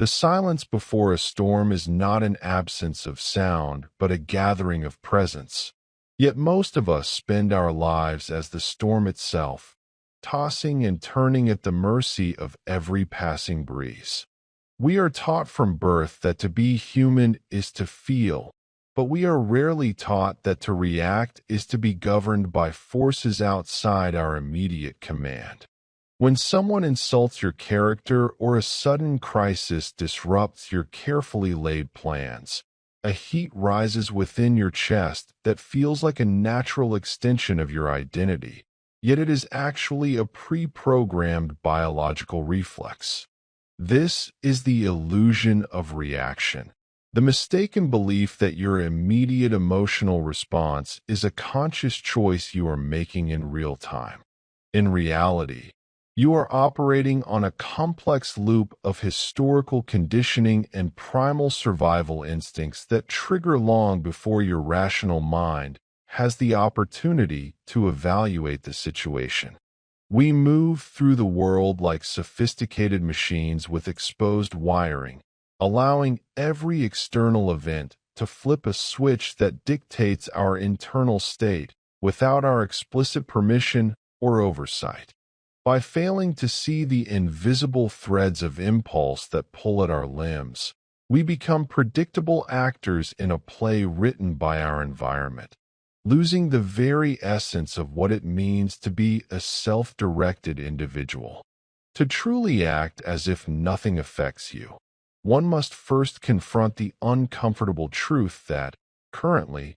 The silence before a storm is not an absence of sound, but a gathering of presence. Yet most of us spend our lives as the storm itself, tossing and turning at the mercy of every passing breeze. We are taught from birth that to be human is to feel, but we are rarely taught that to react is to be governed by forces outside our immediate command. When someone insults your character or a sudden crisis disrupts your carefully laid plans, a heat rises within your chest that feels like a natural extension of your identity, yet it is actually a pre-programmed biological reflex. This is the illusion of reaction. The mistaken belief that your immediate emotional response is a conscious choice you are making in real time. In reality, you are operating on a complex loop of historical conditioning and primal survival instincts that trigger long before your rational mind has the opportunity to evaluate the situation. We move through the world like sophisticated machines with exposed wiring, allowing every external event to flip a switch that dictates our internal state without our explicit permission or oversight. By failing to see the invisible threads of impulse that pull at our limbs, we become predictable actors in a play written by our environment, losing the very essence of what it means to be a self-directed individual. To truly act as if nothing affects you, one must first confront the uncomfortable truth that, currently,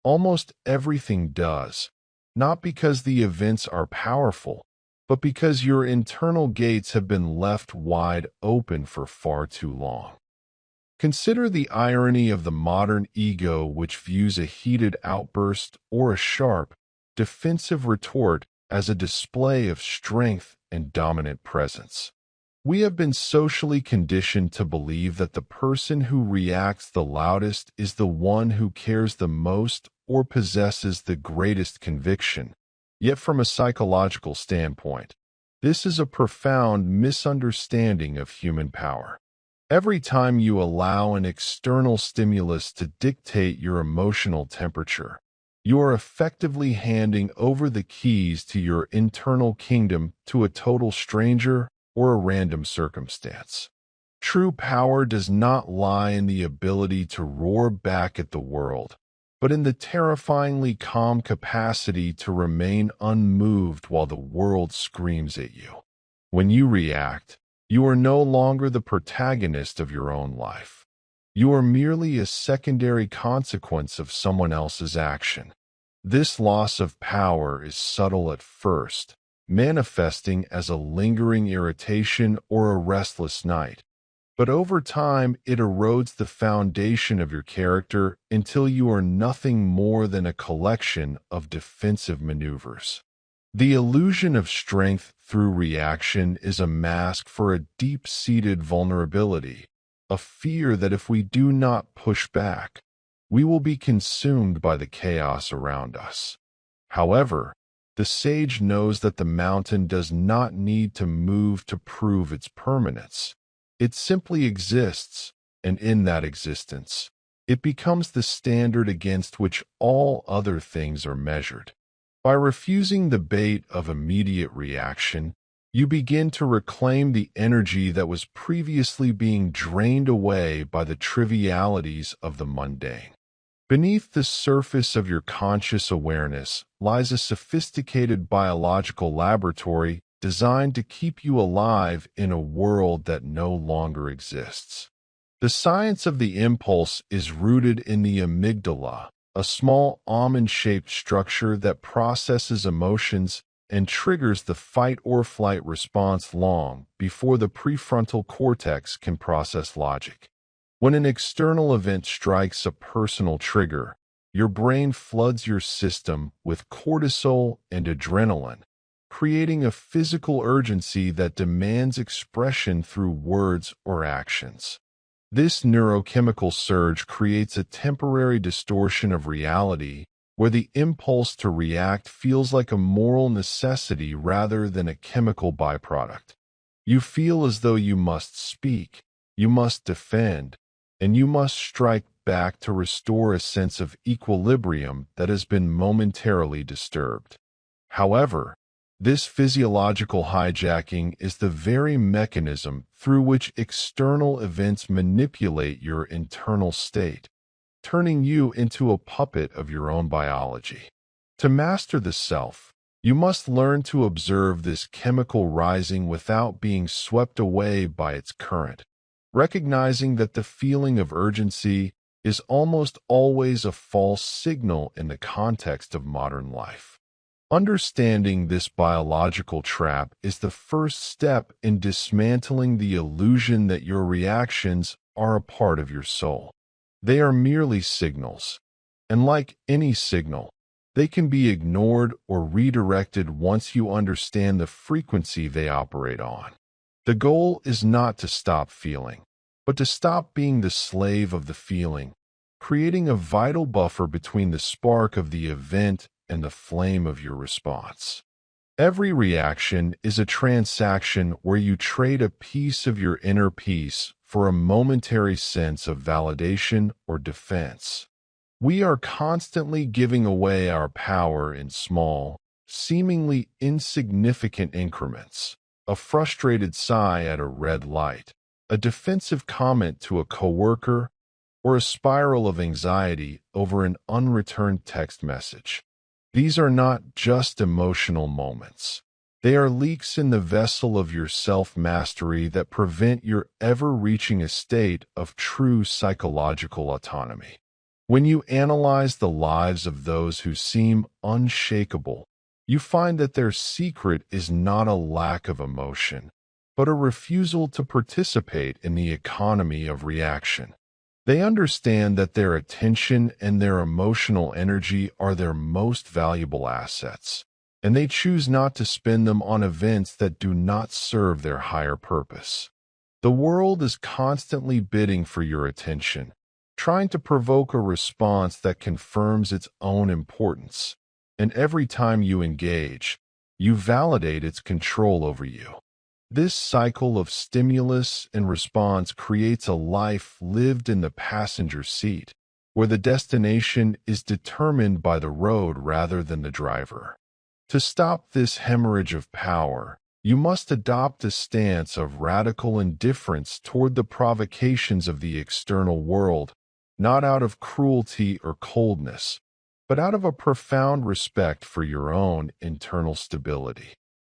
almost everything does, not because the events are powerful, but because your internal gates have been left wide open for far too long. Consider the irony of the modern ego, which views a heated outburst or a sharp, defensive retort as a display of strength and dominant presence. We have been socially conditioned to believe that the person who reacts the loudest is the one who cares the most or possesses the greatest conviction. Yet from a psychological standpoint, this is a profound misunderstanding of human power. Every time you allow an external stimulus to dictate your emotional temperature, you are effectively handing over the keys to your internal kingdom to a total stranger or a random circumstance. True power does not lie in the ability to roar back at the world, but in the terrifyingly calm capacity to remain unmoved while the world screams at you. When you react, you are no longer the protagonist of your own life. You are merely a secondary consequence of someone else's action. This loss of power is subtle at first, manifesting as a lingering irritation or a restless night. But over time, it erodes the foundation of your character until you are nothing more than a collection of defensive maneuvers. The illusion of strength through reaction is a mask for a deep-seated vulnerability, a fear that if we do not push back, we will be consumed by the chaos around us. However, the sage knows that the mountain does not need to move to prove its permanence. It simply exists, and in that existence, it becomes the standard against which all other things are measured. By refusing the bait of immediate reaction, you begin to reclaim the energy that was previously being drained away by the trivialities of the mundane. Beneath the surface of your conscious awareness lies a sophisticated biological laboratory designed to keep you alive in a world that no longer exists. The science of the impulse is rooted in the amygdala, a small almond-shaped structure that processes emotions and triggers the fight-or-flight response long before the prefrontal cortex can process logic. When an external event strikes a personal trigger, your brain floods your system with cortisol and adrenaline, creating a physical urgency that demands expression through words or actions. This neurochemical surge creates a temporary distortion of reality where the impulse to react feels like a moral necessity rather than a chemical byproduct. You feel as though you must speak, you must defend, and you must strike back to restore a sense of equilibrium that has been momentarily disturbed. However, this physiological hijacking is the very mechanism through which external events manipulate your internal state, turning you into a puppet of your own biology. To master the self, you must learn to observe this chemical rising without being swept away by its current, recognizing that the feeling of urgency is almost always a false signal in the context of modern life. Understanding this biological trap is the first step in dismantling the illusion that your reactions are a part of your soul. They are merely signals, and like any signal, they can be ignored or redirected once you understand the frequency they operate on. The goal is not to stop feeling, but to stop being the slave of the feeling, creating a vital buffer between the spark of the event and the flame of your response. Every reaction is a transaction where you trade a piece of your inner peace for a momentary sense of validation or defense. We are constantly giving away our power in small, seemingly insignificant increments. A frustrated sigh at a red light, a defensive comment to a coworker, or a spiral of anxiety over an unreturned text message. These are not just emotional moments. They are leaks in the vessel of your self-mastery that prevent your ever reaching a state of true psychological autonomy. When you analyze the lives of those who seem unshakable, you find that their secret is not a lack of emotion, but a refusal to participate in the economy of reaction. They understand that their attention and their emotional energy are their most valuable assets, and they choose not to spend them on events that do not serve their higher purpose. The world is constantly bidding for your attention, trying to provoke a response that confirms its own importance, and every time you engage, you validate its control over you. This cycle of stimulus and response creates a life lived in the passenger seat, where the destination is determined by the road rather than the driver. To stop this hemorrhage of power, you must adopt a stance of radical indifference toward the provocations of the external world, not out of cruelty or coldness, but out of a profound respect for your own internal stability.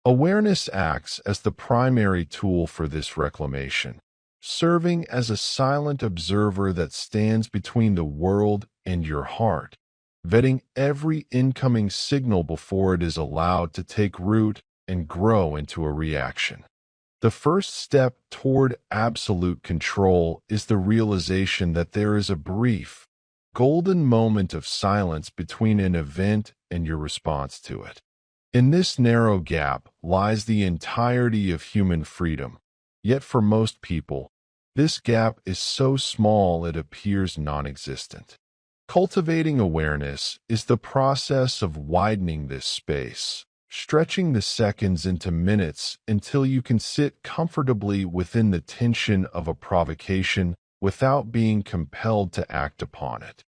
Awareness acts as the primary tool for this reclamation, serving as a silent observer that stands between the world and your heart, vetting every incoming signal before it is allowed to take root and grow into a reaction. The first step toward absolute control is the realization that there is a brief, golden moment of silence between an event and your response to it. In this narrow gap lies the entirety of human freedom, yet for most people, this gap is so small it appears non-existent. Cultivating awareness is the process of widening this space, stretching the seconds into minutes until you can sit comfortably within the tension of a provocation without being compelled to act upon it.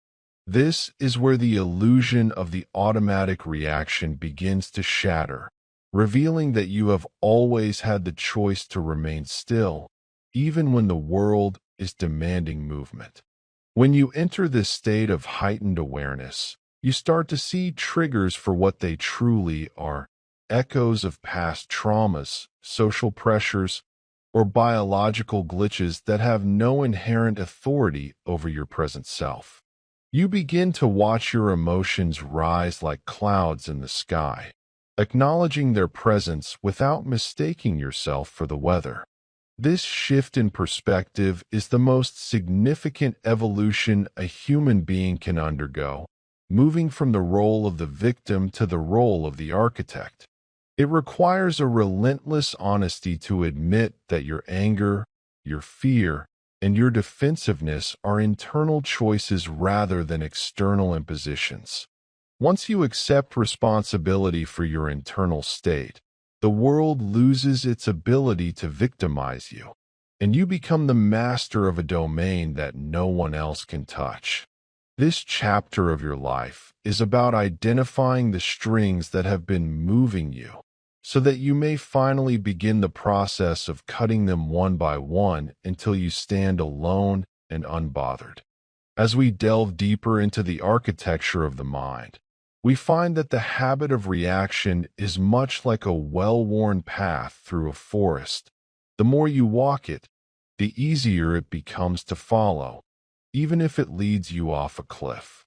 This is where the illusion of the automatic reaction begins to shatter, revealing that you have always had the choice to remain still, even when the world is demanding movement. When you enter this state of heightened awareness, you start to see triggers for what they truly are: echoes of past traumas, social pressures, or biological glitches that have no inherent authority over your present self. You begin to watch your emotions rise like clouds in the sky, acknowledging their presence without mistaking yourself for the weather. This shift in perspective is the most significant evolution a human being can undergo, moving from the role of the victim to the role of the architect. It requires a relentless honesty to admit that your anger, your fear, and your defensiveness are internal choices rather than external impositions. Once you accept responsibility for your internal state, the world loses its ability to victimize you. and you become the master of a domain that no one else can touch. This chapter of your life is about identifying the strings that have been moving you, so that you may finally begin the process of cutting them one by one until you stand alone and unbothered. As we delve deeper into the architecture of the mind, we find that the habit of reaction is much like a well-worn path through a forest. The more you walk it, the easier it becomes to follow, even if it leads you off a cliff.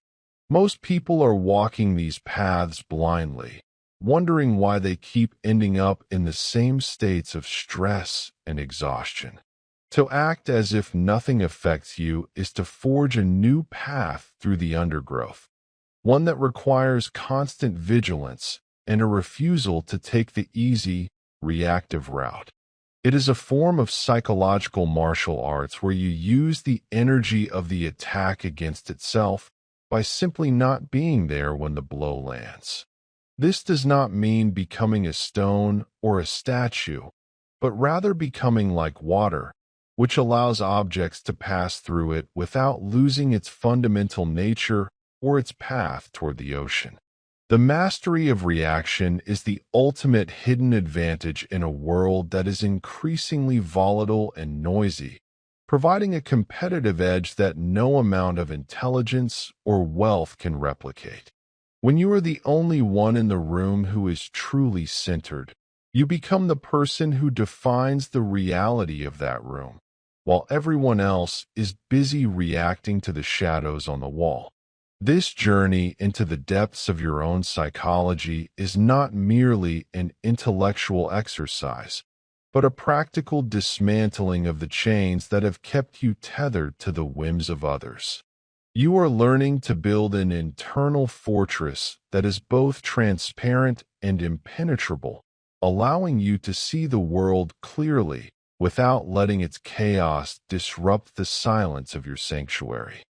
Most people are walking these paths blindly, wondering why they keep ending up in the same states of stress and exhaustion. To act as if nothing affects you is to forge a new path through the undergrowth, one that requires constant vigilance and a refusal to take the easy, reactive route. It is a form of psychological martial arts where you use the energy of the attack against itself by simply not being there when the blow lands. This does not mean becoming a stone or a statue, but rather becoming like water, which allows objects to pass through it without losing its fundamental nature or its path toward the ocean. The mastery of reaction is the ultimate hidden advantage in a world that is increasingly volatile and noisy, providing a competitive edge that no amount of intelligence or wealth can replicate. When you are the only one in the room who is truly centered, you become the person who defines the reality of that room, while everyone else is busy reacting to the shadows on the wall. This journey into the depths of your own psychology is not merely an intellectual exercise, but a practical dismantling of the chains that have kept you tethered to the whims of others. You are learning to build an internal fortress that is both transparent and impenetrable, allowing you to see the world clearly without letting its chaos disrupt the silence of your sanctuary.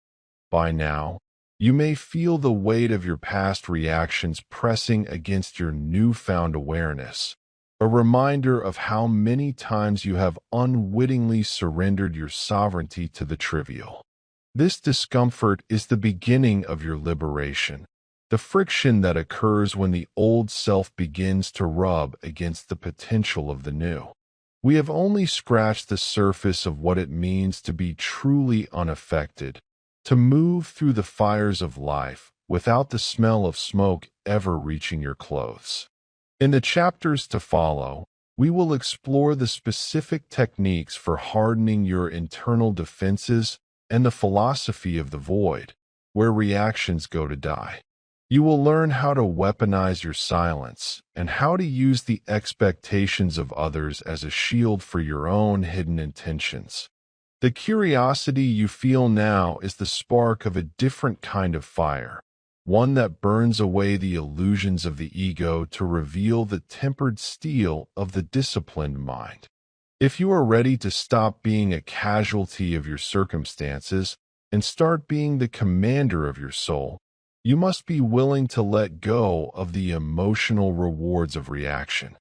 By now, you may feel the weight of your past reactions pressing against your newfound awareness, a reminder of how many times you have unwittingly surrendered your sovereignty to the trivial. This discomfort is the beginning of your liberation, the friction that occurs when the old self begins to rub against the potential of the new. We have only scratched the surface of what it means to be truly unaffected, to move through the fires of life without the smell of smoke ever reaching your clothes. In the chapters to follow, we will explore the specific techniques for hardening your internal defenses and the philosophy of the void, where reactions go to die. You will learn how to weaponize your silence and how to use the expectations of others as a shield for your own hidden intentions. The curiosity you feel now is the spark of a different kind of fire, one that burns away the illusions of the ego to reveal the tempered steel of the disciplined mind. If you are ready to stop being a casualty of your circumstances and start being the commander of your soul, you must be willing to let go of the emotional rewards of reaction.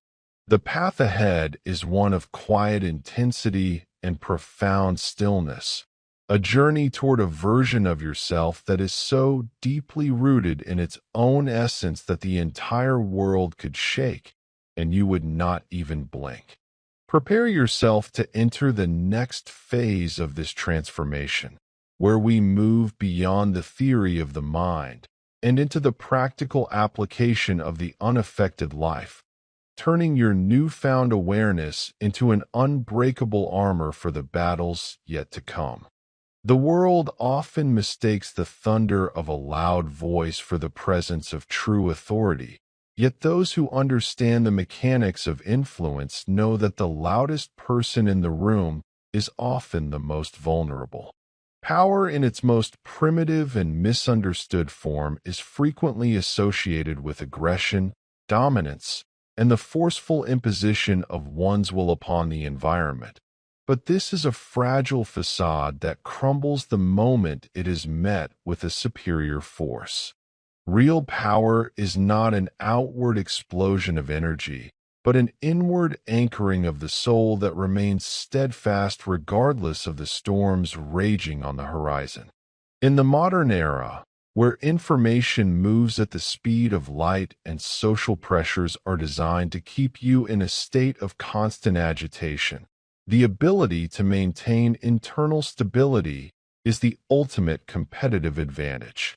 The path ahead is one of quiet intensity and profound stillness, a journey toward a version of yourself that is so deeply rooted in its own essence that the entire world could shake and you would not even blink. Prepare yourself to enter the next phase of this transformation, where we move beyond the theory of the mind and into the practical application of the unaffected life, turning your newfound awareness into an unbreakable armor for the battles yet to come. The world often mistakes the thunder of a loud voice for the presence of true authority, yet those who understand the mechanics of influence know that the loudest person in the room is often the most vulnerable. Power in its most primitive and misunderstood form is frequently associated with aggression, dominance, and the forceful imposition of one's will upon the environment. But this is a fragile facade that crumbles the moment it is met with a superior force. Real power is not an outward explosion of energy, but an inward anchoring of the soul that remains steadfast regardless of the storms raging on the horizon. In the modern era, where information moves at the speed of light and social pressures are designed to keep you in a state of constant agitation, the ability to maintain internal stability is the ultimate competitive advantage.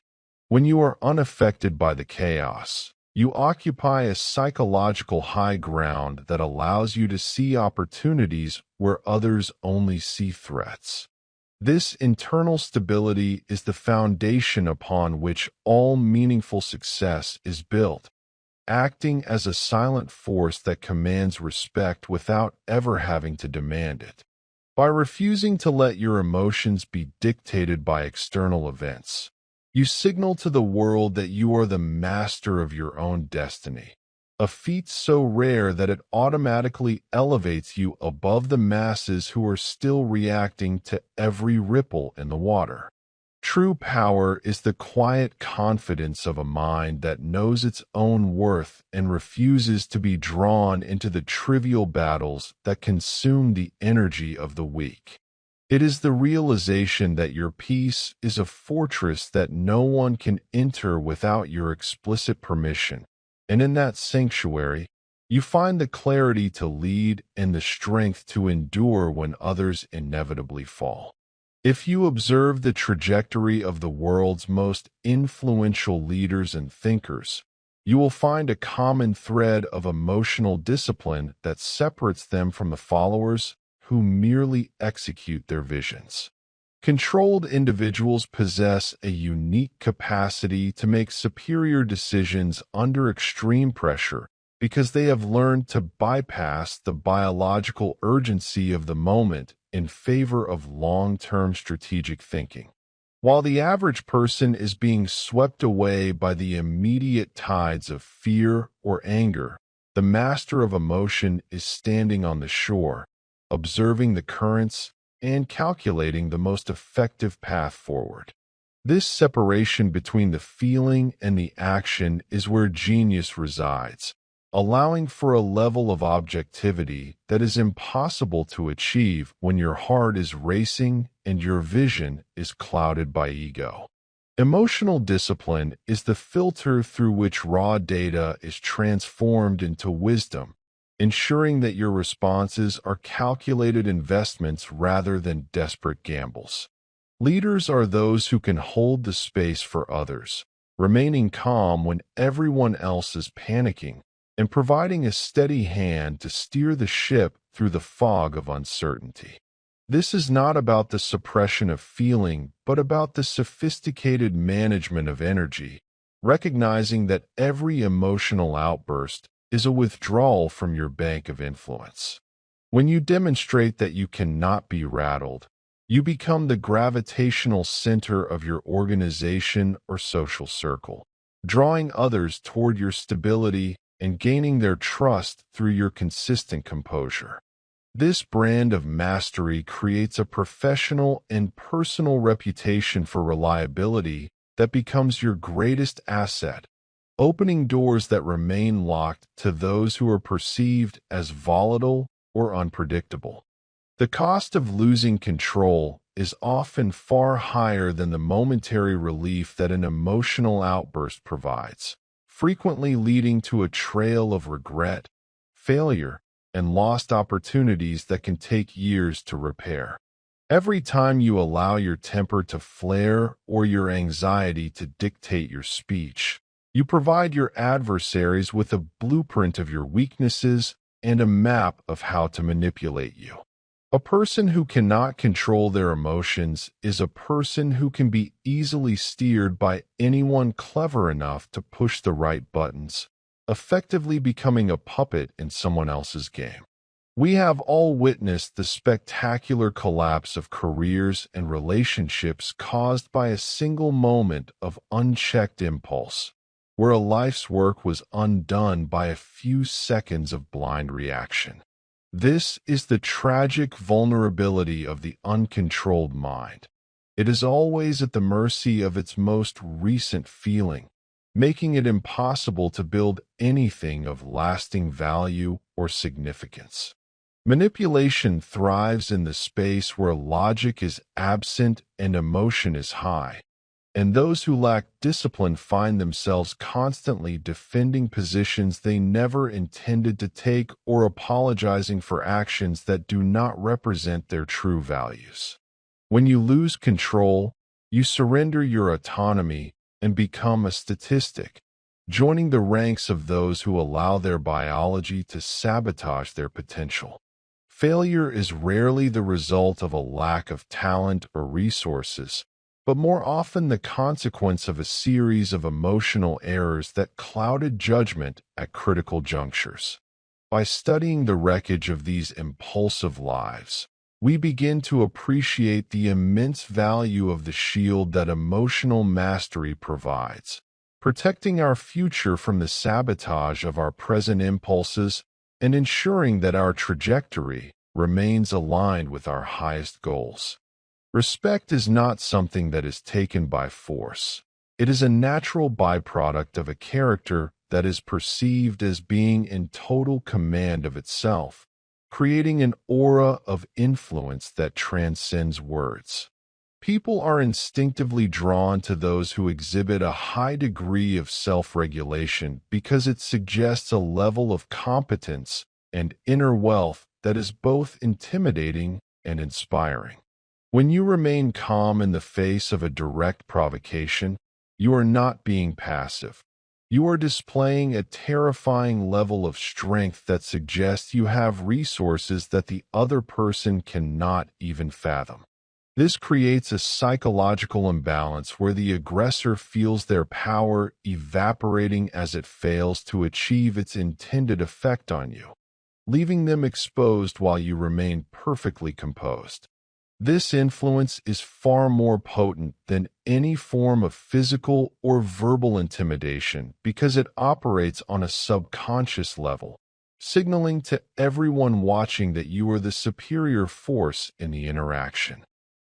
When you are unaffected by the chaos, you occupy a psychological high ground that allows you to see opportunities where others only see threats. This internal stability is the foundation upon which all meaningful success is built, acting as a silent force that commands respect without ever having to demand it. By refusing to let your emotions be dictated by external events, you signal to the world that you are the master of your own destiny, a feat so rare that it automatically elevates you above the masses who are still reacting to every ripple in the water. True power is the quiet confidence of a mind that knows its own worth and refuses to be drawn into the trivial battles that consume the energy of the weak. It is the realization that your peace is a fortress that no one can enter without your explicit permission, and in that sanctuary, you find the clarity to lead and the strength to endure when others inevitably fall. If you observe the trajectory of the world's most influential leaders and thinkers, you will find a common thread of emotional discipline that separates them from the followers who merely execute their visions. Controlled individuals possess a unique capacity to make superior decisions under extreme pressure because they have learned to bypass the biological urgency of the moment in favor of long-term strategic thinking. While the average person is being swept away by the immediate tides of fear or anger, the master of emotion is standing on the shore, observing the currents and calculating the most effective path forward. This separation between the feeling and the action is where genius resides, allowing for a level of objectivity that is impossible to achieve when your heart is racing and your vision is clouded by ego. Emotional discipline is the filter through which raw data is transformed into wisdom, ensuring that your responses are calculated investments rather than desperate gambles. Leaders are those who can hold the space for others, remaining calm when everyone else is panicking, and providing a steady hand to steer the ship through the fog of uncertainty. This is not about the suppression of feeling, but about the sophisticated management of energy, recognizing that every emotional outburst is a withdrawal from your bank of influence. When you demonstrate that you cannot be rattled, you become the gravitational center of your organization or social circle, drawing others toward your stability and gaining their trust through your consistent composure. This brand of mastery creates a professional and personal reputation for reliability that becomes your greatest asset, opening doors that remain locked to those who are perceived as volatile or unpredictable. The cost of losing control is often far higher than the momentary relief that an emotional outburst provides, frequently leading to a trail of regret, failure, and lost opportunities that can take years to repair. Every time you allow your temper to flare or your anxiety to dictate your speech, you provide your adversaries with a blueprint of your weaknesses and a map of how to manipulate you. A person who cannot control their emotions is a person who can be easily steered by anyone clever enough to push the right buttons, effectively becoming a puppet in someone else's game. We have all witnessed the spectacular collapse of careers and relationships caused by a single moment of unchecked impulse, where a life's work was undone by a few seconds of blind reaction. This is the tragic vulnerability of the uncontrolled mind. It is always at the mercy of its most recent feeling, making it impossible to build anything of lasting value or significance. Manipulation thrives in the space where logic is absent and emotion is high, and those who lack discipline find themselves constantly defending positions they never intended to take or apologizing for actions that do not represent their true values. When you lose control, you surrender your autonomy and become a statistic, joining the ranks of those who allow their biology to sabotage their potential. Failure is rarely the result of a lack of talent or resources, but more often the consequence of a series of emotional errors that clouded judgment at critical junctures. By studying the wreckage of these impulsive lives, we begin to appreciate the immense value of the shield that emotional mastery provides, protecting our future from the sabotage of our present impulses and ensuring that our trajectory remains aligned with our highest goals. Respect is not something that is taken by force. It is a natural byproduct of a character that is perceived as being in total command of itself, creating an aura of influence that transcends words. People are instinctively drawn to those who exhibit a high degree of self-regulation because it suggests a level of competence and inner wealth that is both intimidating and inspiring. When you remain calm in the face of a direct provocation, you are not being passive. You are displaying a terrifying level of strength that suggests you have resources that the other person cannot even fathom. This creates a psychological imbalance where the aggressor feels their power evaporating as it fails to achieve its intended effect on you, leaving them exposed while you remain perfectly composed. This influence is far more potent than any form of physical or verbal intimidation because it operates on a subconscious level, signaling to everyone watching that you are the superior force in the interaction.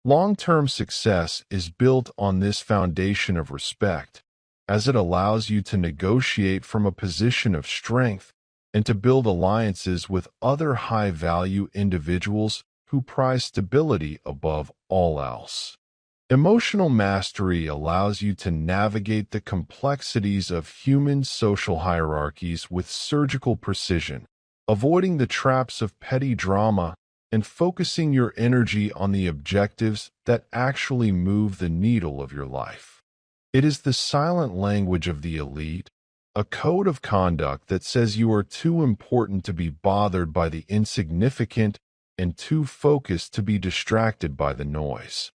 Long-term success is built on this foundation of respect, as it allows you to negotiate from a position of strength and to build alliances with other high-value individuals who prize stability above all else. Emotional mastery allows you to navigate the complexities of human social hierarchies with surgical precision, avoiding the traps of petty drama and focusing your energy on the objectives that actually move the needle of your life. It is the silent language of the elite, a code of conduct that says you are too important to be bothered by the insignificant and too focused to be distracted by the noise.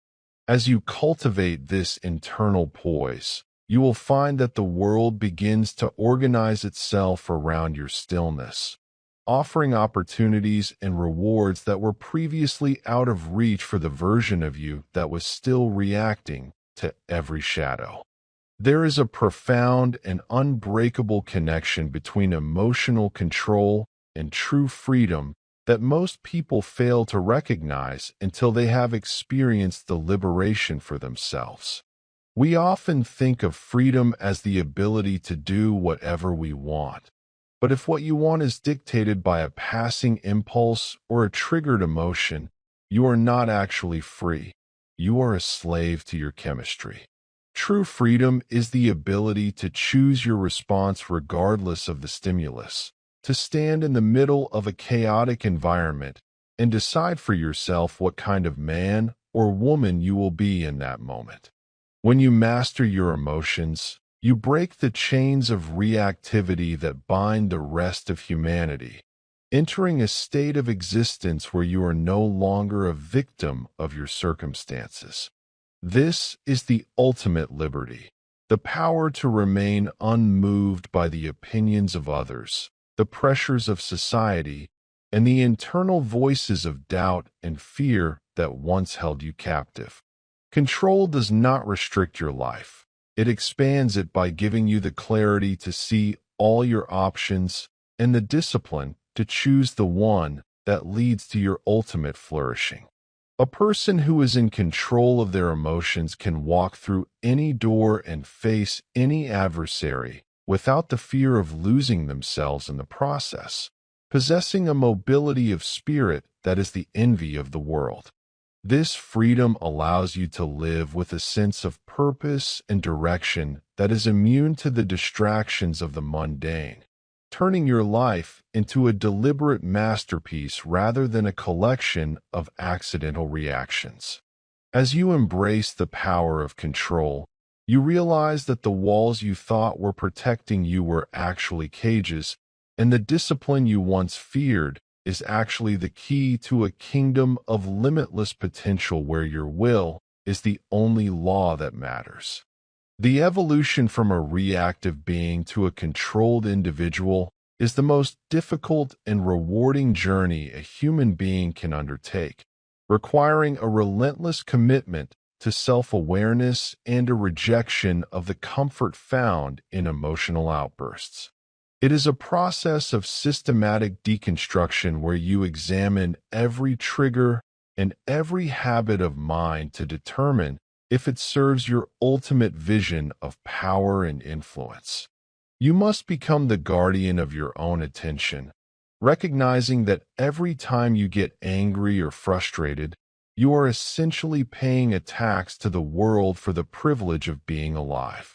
As you cultivate this internal poise, you will find that the world begins to organize itself around your stillness, offering opportunities and rewards that were previously out of reach for the version of you that was still reacting to every shadow. There is a profound and unbreakable connection between emotional control and true freedom that most people fail to recognize until they have experienced the liberation for themselves. We often think of freedom as the ability to do whatever we want. But if what you want is dictated by a passing impulse or a triggered emotion, you are not actually free. You are a slave to your chemistry. True freedom is the ability to choose your response regardless of the stimulus, to stand in the middle of a chaotic environment and decide for yourself what kind of man or woman you will be in that moment. When you master your emotions, you break the chains of reactivity that bind the rest of humanity, entering a state of existence where you are no longer a victim of your circumstances. This is the ultimate liberty, the power to remain unmoved by the opinions of others, the pressures of society, and the internal voices of doubt and fear that once held you captive. Control does not restrict your life. It expands it by giving you the clarity to see all your options and the discipline to choose the one that leads to your ultimate flourishing. A person who is in control of their emotions can walk through any door and face any adversary without the fear of losing themselves in the process, possessing a mobility of spirit that is the envy of the world. This freedom allows you to live with a sense of purpose and direction that is immune to the distractions of the mundane, turning your life into a deliberate masterpiece rather than a collection of accidental reactions. As you embrace the power of control, you realize that the walls you thought were protecting you were actually cages, and the discipline you once feared is actually the key to a kingdom of limitless potential where your will is the only law that matters. The evolution from a reactive being to a controlled individual is the most difficult and rewarding journey a human being can undertake, requiring a relentless commitment to self-awareness and a rejection of the comfort found in emotional outbursts. It is a process of systematic deconstruction where you examine every trigger and every habit of mind to determine if it serves your ultimate vision of power and influence. You must become the guardian of your own attention, recognizing that every time you get angry or frustrated, you are essentially paying a tax to the world for the privilege of being alive.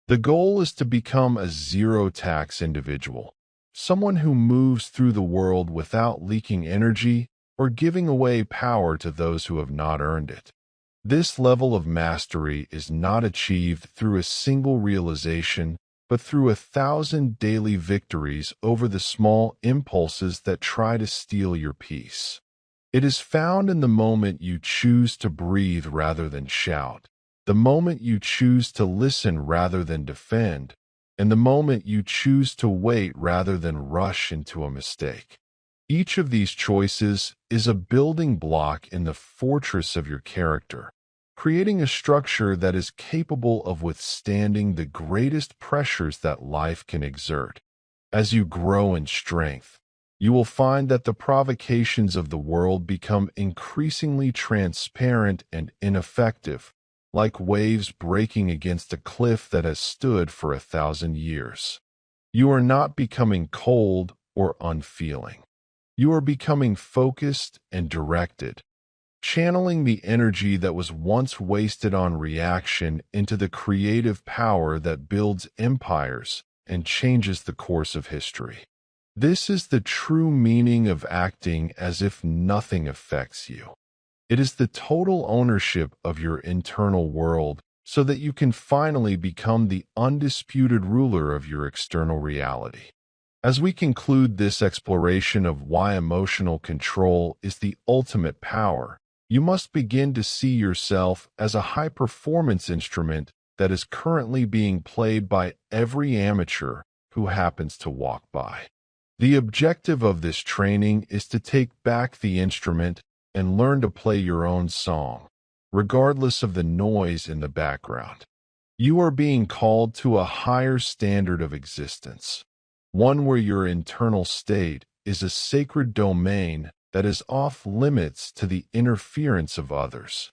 The goal is to become a zero-tax individual, someone who moves through the world without leaking energy or giving away power to those who have not earned it. This level of mastery is not achieved through a single realization, but through 1,000 daily victories over the small impulses that try to steal your peace. It is found in the moment you choose to breathe rather than shout, the moment you choose to listen rather than defend, and the moment you choose to wait rather than rush into a mistake. Each of these choices is a building block in the fortress of your character, creating a structure that is capable of withstanding the greatest pressures that life can exert. As you grow in strength, you will find that the provocations of the world become increasingly transparent and ineffective, like waves breaking against a cliff that has stood for 1,000 years. You are not becoming cold or unfeeling. You are becoming focused and directed, channeling the energy that was once wasted on reaction into the creative power that builds empires and changes the course of history. This is the true meaning of acting as if nothing affects you. It is the total ownership of your internal world so that you can finally become the undisputed ruler of your external reality. As we conclude this exploration of why emotional control is the ultimate power, you must begin to see yourself as a high-performance instrument that is currently being played by every amateur who happens to walk by. The objective of this training is to take back the instrument and learn to play your own song, regardless of the noise in the background. You are being called to a higher standard of existence, one where your internal state is a sacred domain that is off limits to the interference of others.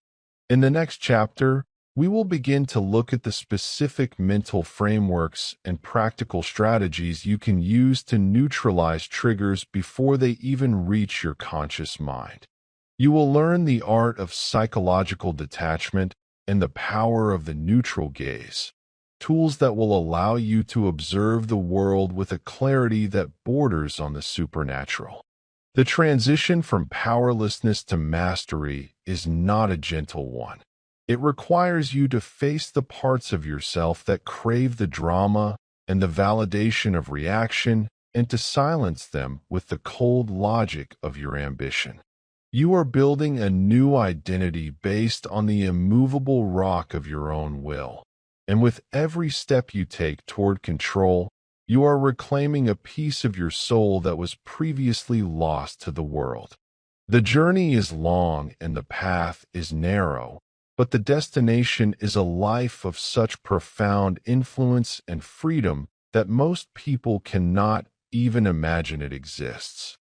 In the next chapter, we will begin to look at the specific mental frameworks and practical strategies you can use to neutralize triggers before they even reach your conscious mind. You will learn the art of psychological detachment and the power of the neutral gaze, tools that will allow you to observe the world with a clarity that borders on the supernatural. The transition from powerlessness to mastery is not a gentle one. It requires you to face the parts of yourself that crave the drama and the validation of reaction and to silence them with the cold logic of your ambition. You are building a new identity based on the immovable rock of your own will. And with every step you take toward control, you are reclaiming a piece of your soul that was previously lost to the world. The journey is long and the path is narrow, but the destination is a life of such profound influence and freedom that most people cannot even imagine it exists.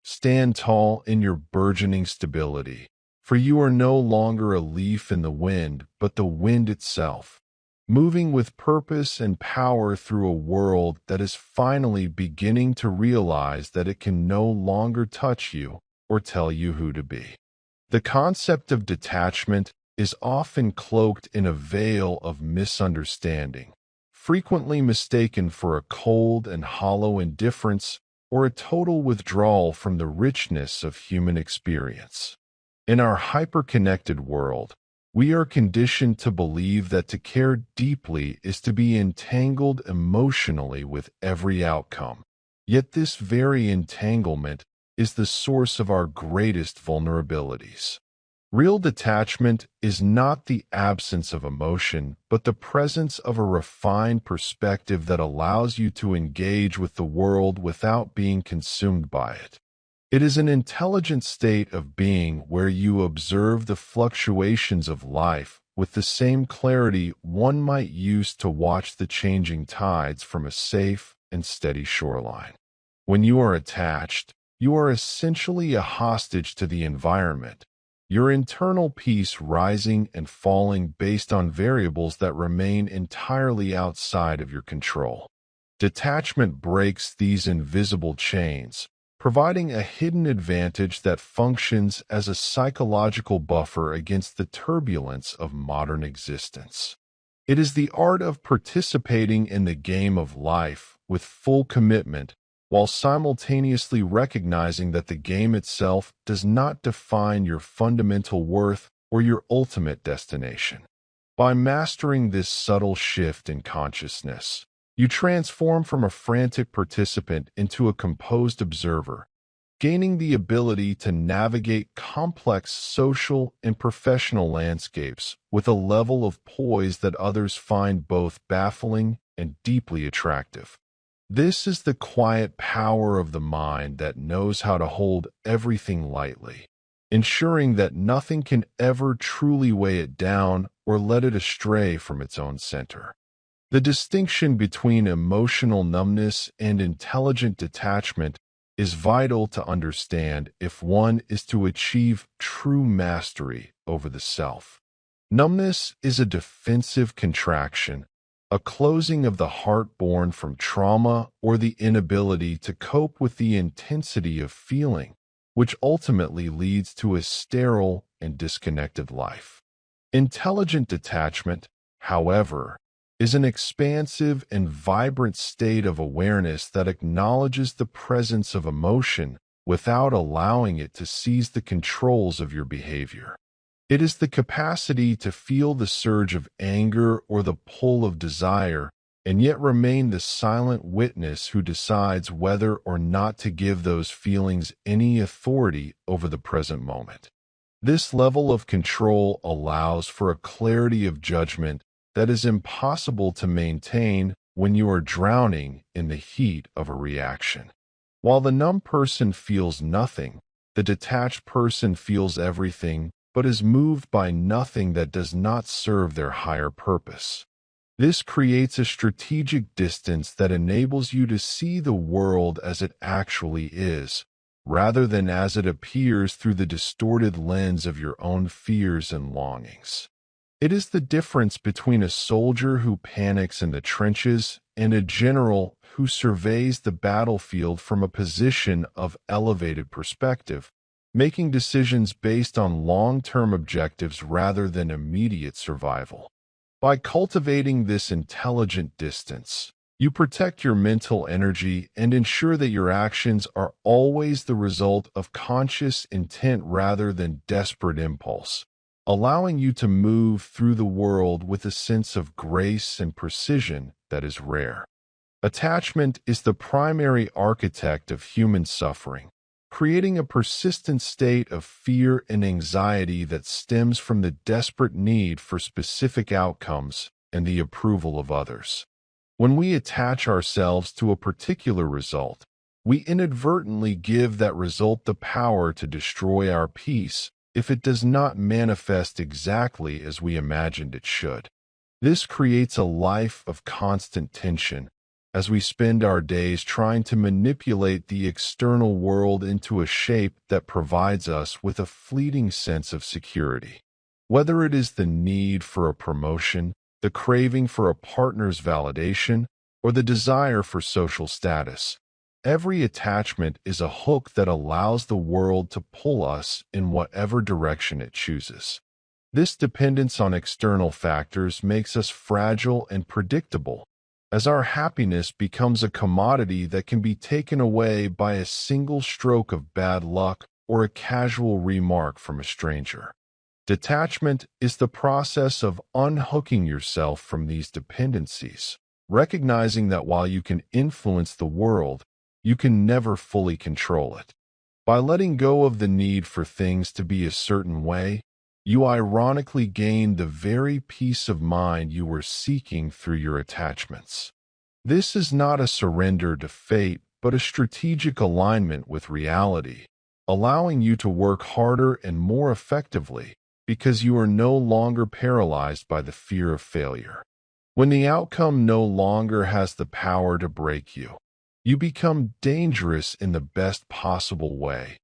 Stand tall in your burgeoning stability, for you are no longer a leaf in the wind, but the wind itself, moving with purpose and power through a world that is finally beginning to realize that it can no longer touch you or tell you who to be. The concept of detachment is often cloaked in a veil of misunderstanding, frequently mistaken for a cold and hollow indifference or a total withdrawal from the richness of human experience. In our hyper-connected world, we are conditioned to believe that to care deeply is to be entangled emotionally with every outcome. Yet this very entanglement is the source of our greatest vulnerabilities. Real detachment is not the absence of emotion, but the presence of a refined perspective that allows you to engage with the world without being consumed by it. It is an intelligent state of being where you observe the fluctuations of life with the same clarity one might use to watch the changing tides from a safe and steady shoreline. When you are attached, you are essentially a hostage to the environment, your internal peace rising and falling based on variables that remain entirely outside of your control. Detachment breaks these invisible chains, providing a hidden advantage that functions as a psychological buffer against the turbulence of modern existence. It is the art of participating in the game of life with full commitment, while simultaneously recognizing that the game itself does not define your fundamental worth or your ultimate destination. By mastering this subtle shift in consciousness, you transform from a frantic participant into a composed observer, gaining the ability to navigate complex social and professional landscapes with a level of poise that others find both baffling and deeply attractive. This is the quiet power of the mind that knows how to hold everything lightly, ensuring that nothing can ever truly weigh it down or let it astray from its own center. The distinction between emotional numbness and intelligent detachment is vital to understand if one is to achieve true mastery over the self. Numbness is a defensive contraction, a closing of the heart born from trauma or the inability to cope with the intensity of feeling, which ultimately leads to a sterile and disconnected life. Intelligent detachment, however, is an expansive and vibrant state of awareness that acknowledges the presence of emotion without allowing it to seize the controls of your behavior. It is the capacity to feel the surge of anger or the pull of desire, and yet remain the silent witness who decides whether or not to give those feelings any authority over the present moment. This level of control allows for a clarity of judgment that is impossible to maintain when you are drowning in the heat of a reaction. While the numb person feels nothing, the detached person feels everything, but is moved by nothing that does not serve their higher purpose. This creates a strategic distance that enables you to see the world as it actually is, rather than as it appears through the distorted lens of your own fears and longings. It is the difference between a soldier who panics in the trenches and a general who surveys the battlefield from a position of elevated perspective, making decisions based on long-term objectives rather than immediate survival. By cultivating this intelligent distance, you protect your mental energy and ensure that your actions are always the result of conscious intent rather than desperate impulse, allowing you to move through the world with a sense of grace and precision that is rare. Attachment is the primary architect of human suffering, creating a persistent state of fear and anxiety that stems from the desperate need for specific outcomes and the approval of others. When we attach ourselves to a particular result, we inadvertently give that result the power to destroy our peace if it does not manifest exactly as we imagined it should. This creates a life of constant tension, as we spend our days trying to manipulate the external world into a shape that provides us with a fleeting sense of security. Whether it is the need for a promotion, the craving for a partner's validation, or the desire for social status, every attachment is a hook that allows the world to pull us in whatever direction it chooses. This dependence on external factors makes us fragile and predictable, as our happiness becomes a commodity that can be taken away by a single stroke of bad luck or a casual remark from a stranger. Detachment is the process of unhooking yourself from these dependencies, recognizing that while you can influence the world, you can never fully control it. By letting go of the need for things to be a certain way, you ironically gain the very peace of mind you were seeking through your attachments. This is not a surrender to fate, but a strategic alignment with reality, allowing you to work harder and more effectively because you are no longer paralyzed by the fear of failure. When the outcome no longer has the power to break you, you become dangerous in the best possible way,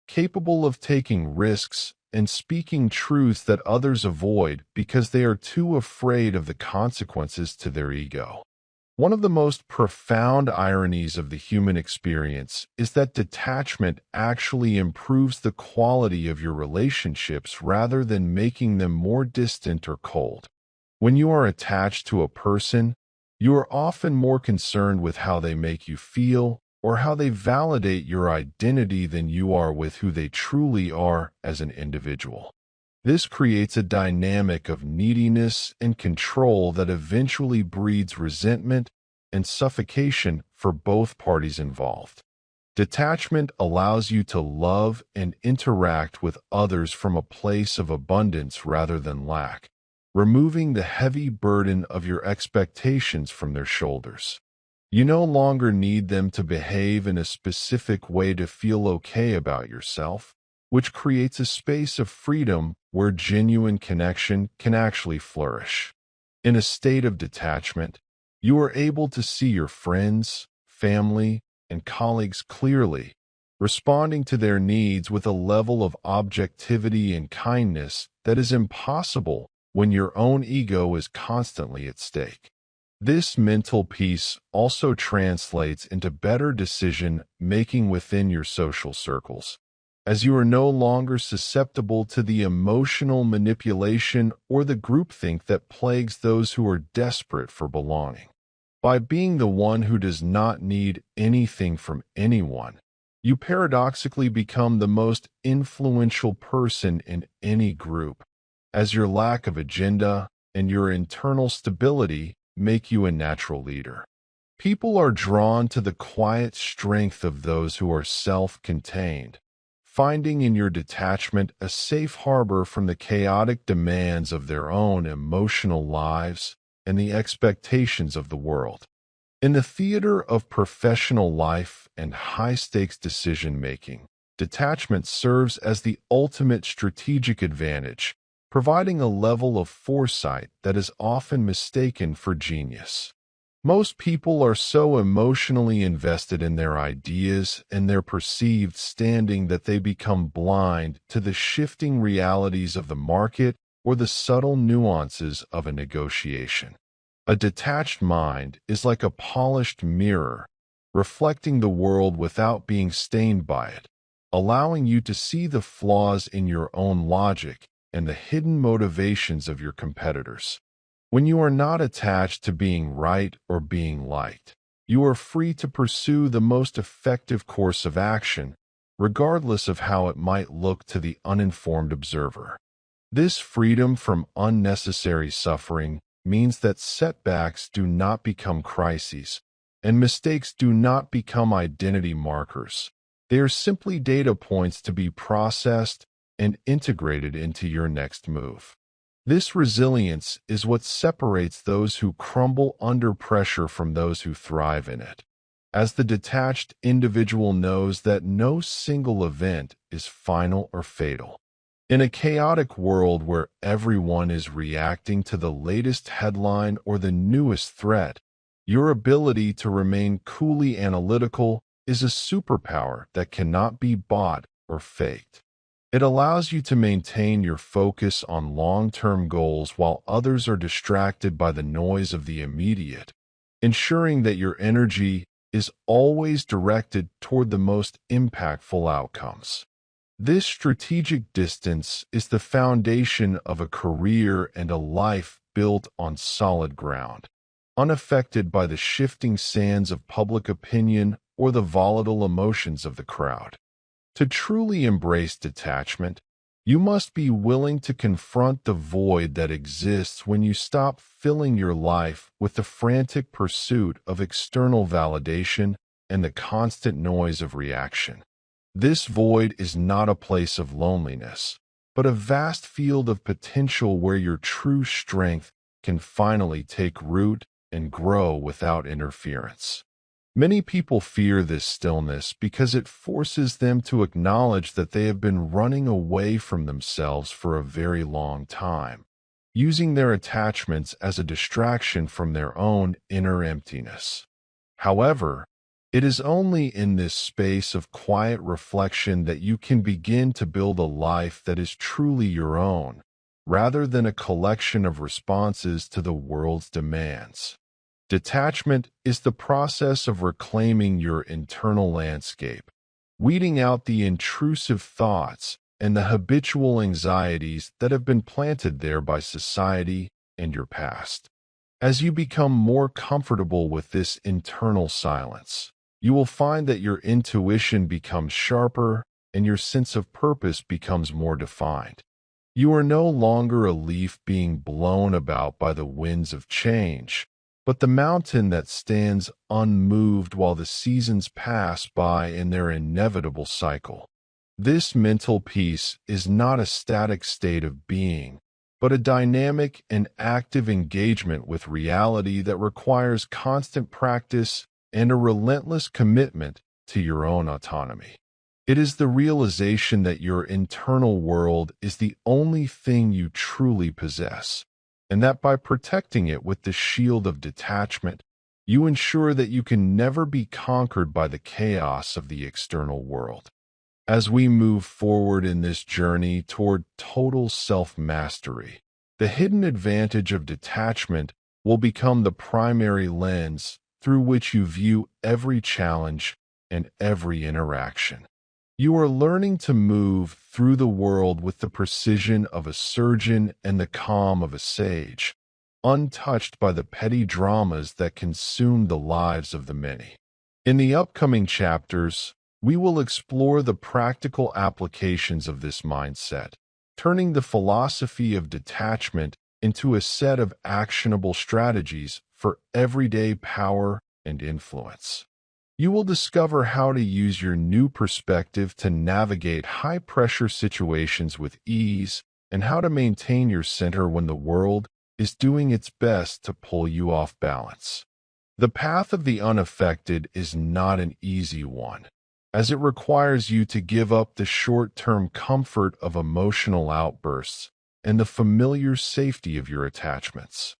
capable of taking risks and speaking truths that others avoid because they are too afraid of the consequences to their ego. One of the most profound ironies of the human experience is that detachment actually improves the quality of your relationships rather than making them more distant or cold. When you are attached to a person, you are often more concerned with how they make you feel or how they validate your identity than you are with who they truly are as an individual. This creates a dynamic of neediness and control that eventually breeds resentment and suffocation for both parties involved. Detachment allows you to love and interact with others from a place of abundance rather than lack, removing the heavy burden of your expectations from their shoulders. You no longer need them to behave in a specific way to feel okay about yourself, which creates a space of freedom where genuine connection can actually flourish. In a state of detachment, you are able to see your friends, family, and colleagues clearly, responding to their needs with a level of objectivity and kindness that is impossible when your own ego is constantly at stake. This mental peace also translates into better decision-making within your social circles, as you are no longer susceptible to the emotional manipulation or the groupthink that plagues those who are desperate for belonging. By being the one who does not need anything from anyone, you paradoxically become the most influential person in any group, as your lack of agenda and your internal stability make you a natural leader. People are drawn to the quiet strength of those who are self-contained, finding in your detachment a safe harbor from the chaotic demands of their own emotional lives and the expectations of the world. In the theater of professional life and high-stakes decision-making, detachment serves as the ultimate strategic advantage, providing a level of foresight that is often mistaken for genius. Most people are so emotionally invested in their ideas and their perceived standing that they become blind to the shifting realities of the market or the subtle nuances of a negotiation. A detached mind is like a polished mirror, reflecting the world without being stained by it, allowing you to see the flaws in your own logic and the hidden motivations of your competitors. When you are not attached to being right or being liked, you are free to pursue the most effective course of action, regardless of how it might look to the uninformed observer. This freedom from unnecessary suffering means that setbacks do not become crises, and mistakes do not become identity markers. They are simply data points to be processed and integrated into your next move. This resilience is what separates those who crumble under pressure from those who thrive in it, as the detached individual knows that no single event is final or fatal. In a chaotic world where everyone is reacting to the latest headline or the newest threat, Your ability to remain coolly analytical is a superpower that cannot be bought or faked. It allows you to maintain your focus on long-term goals while others are distracted by the noise of the immediate, ensuring that your energy is always directed toward the most impactful outcomes. This strategic distance is the foundation of a career and a life built on solid ground, unaffected by the shifting sands of public opinion or the volatile emotions of the crowd. To truly embrace detachment, you must be willing to confront the void that exists when you stop filling your life with the frantic pursuit of external validation and the constant noise of reaction. This void is not a place of loneliness, but a vast field of potential where your true strength can finally take root and grow without interference. Many people fear this stillness because it forces them to acknowledge that they have been running away from themselves for a very long time, using their attachments as a distraction from their own inner emptiness. However, it is only in this space of quiet reflection that you can begin to build a life that is truly your own, rather than a collection of responses to the world's demands. Detachment is the process of reclaiming your internal landscape, weeding out the intrusive thoughts and the habitual anxieties that have been planted there by society and your past. As you become more comfortable with this internal silence, you will find that your intuition becomes sharper and your sense of purpose becomes more defined. You are no longer a leaf being blown about by the winds of change, but the mountain that stands unmoved while the seasons pass by in their inevitable cycle. This mental peace is not a static state of being, but a dynamic and active engagement with reality that requires constant practice and a relentless commitment to your own autonomy. It is the realization that your internal world is the only thing you truly possess, and that by protecting it with the shield of detachment, you ensure that you can never be conquered by the chaos of the external world. As we move forward in this journey toward total self-mastery, the hidden advantage of detachment will become the primary lens through which you view every challenge and every interaction. You are learning to move through the world with the precision of a surgeon and the calm of a sage, untouched by the petty dramas that consume the lives of the many. In the upcoming chapters, we will explore the practical applications of this mindset, turning the philosophy of detachment into a set of actionable strategies for everyday power and influence. You will discover how to use your new perspective to navigate high-pressure situations with ease and how to maintain your center when the world is doing its best to pull you off balance. The path of the unaffected is not an easy one, as it requires you to give up the short-term comfort of emotional outbursts and the familiar safety of your attachments.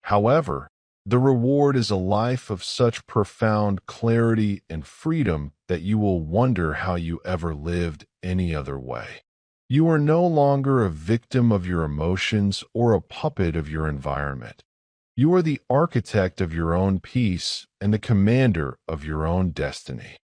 However, the reward is a life of such profound clarity and freedom that you will wonder how you ever lived any other way. You are no longer a victim of your emotions or a puppet of your environment. You are the architect of your own peace and the commander of your own destiny.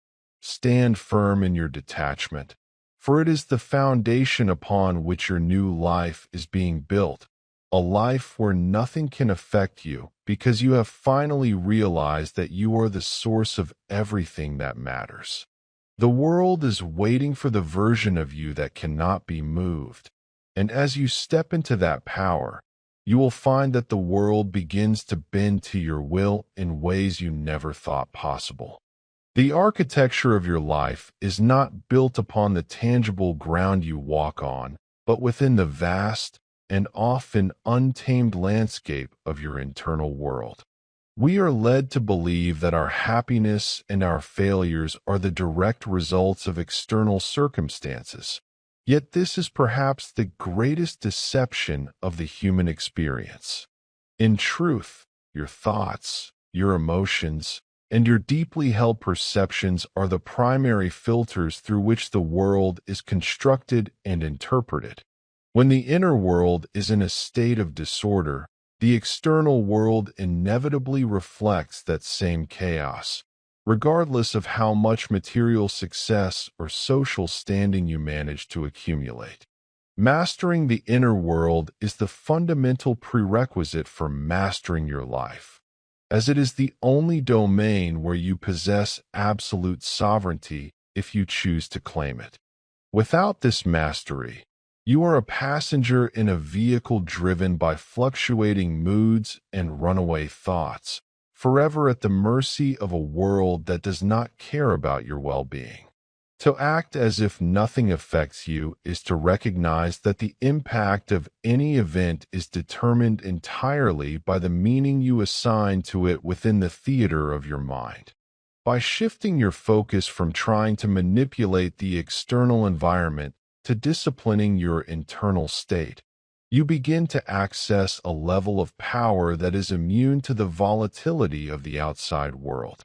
Stand firm in your detachment, for it is the foundation upon which your new life is being built, a life where nothing can affect you because you have finally realized that you are the source of everything that matters. The world is waiting for the version of you that cannot be moved, and as you step into that power, you will find that the world begins to bend to your will in ways you never thought possible. The architecture of your life is not built upon the tangible ground you walk on, but within the vast and often untamed landscape of your internal world. We are led to believe that our happiness and our failures are the direct results of external circumstances. Yet this is perhaps the greatest deception of the human experience. In truth, your thoughts, your emotions, and your deeply held perceptions are the primary filters through which the world is constructed and interpreted. When the inner world is in a state of disorder, the external world inevitably reflects that same chaos, regardless of how much material success or social standing you manage to accumulate. Mastering the inner world is the fundamental prerequisite for mastering your life, as it is the only domain where you possess absolute sovereignty if you choose to claim it. Without this mastery, you are a passenger in a vehicle driven by fluctuating moods and runaway thoughts, forever at the mercy of a world that does not care about your well-being. To act as if nothing affects you is to recognize that the impact of any event is determined entirely by the meaning you assign to it within the theater of your mind. By shifting your focus from trying to manipulate the external environment to disciplining your internal state, you begin to access a level of power that is immune to the volatility of the outside world.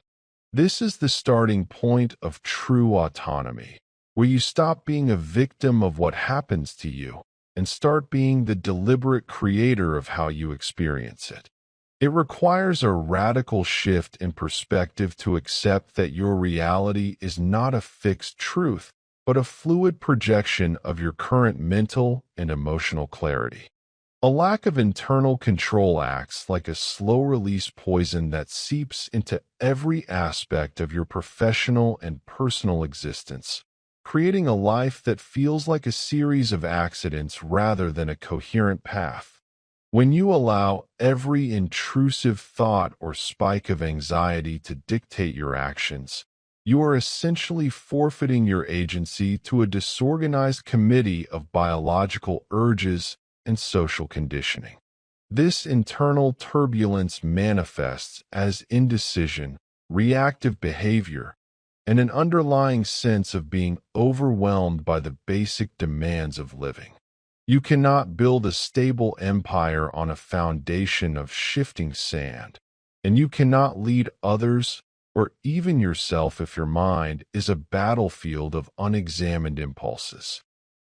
This is the starting point of true autonomy, where you stop being a victim of what happens to you and start being the deliberate creator of how you experience it. It requires a radical shift in perspective to accept that your reality is not a fixed truth, but a fluid projection of your current mental and emotional clarity. A lack of internal control acts like a slow-release poison that seeps into every aspect of your professional and personal existence, creating a life that feels like a series of accidents rather than a coherent path. When you allow every intrusive thought or spike of anxiety to dictate your actions, you are essentially forfeiting your agency to a disorganized committee of biological urges and social conditioning. This internal turbulence manifests as indecision, reactive behavior, and an underlying sense of being overwhelmed by the basic demands of living. You cannot build a stable empire on a foundation of shifting sand, and you cannot lead others or even yourself if your mind is a battlefield of unexamined impulses.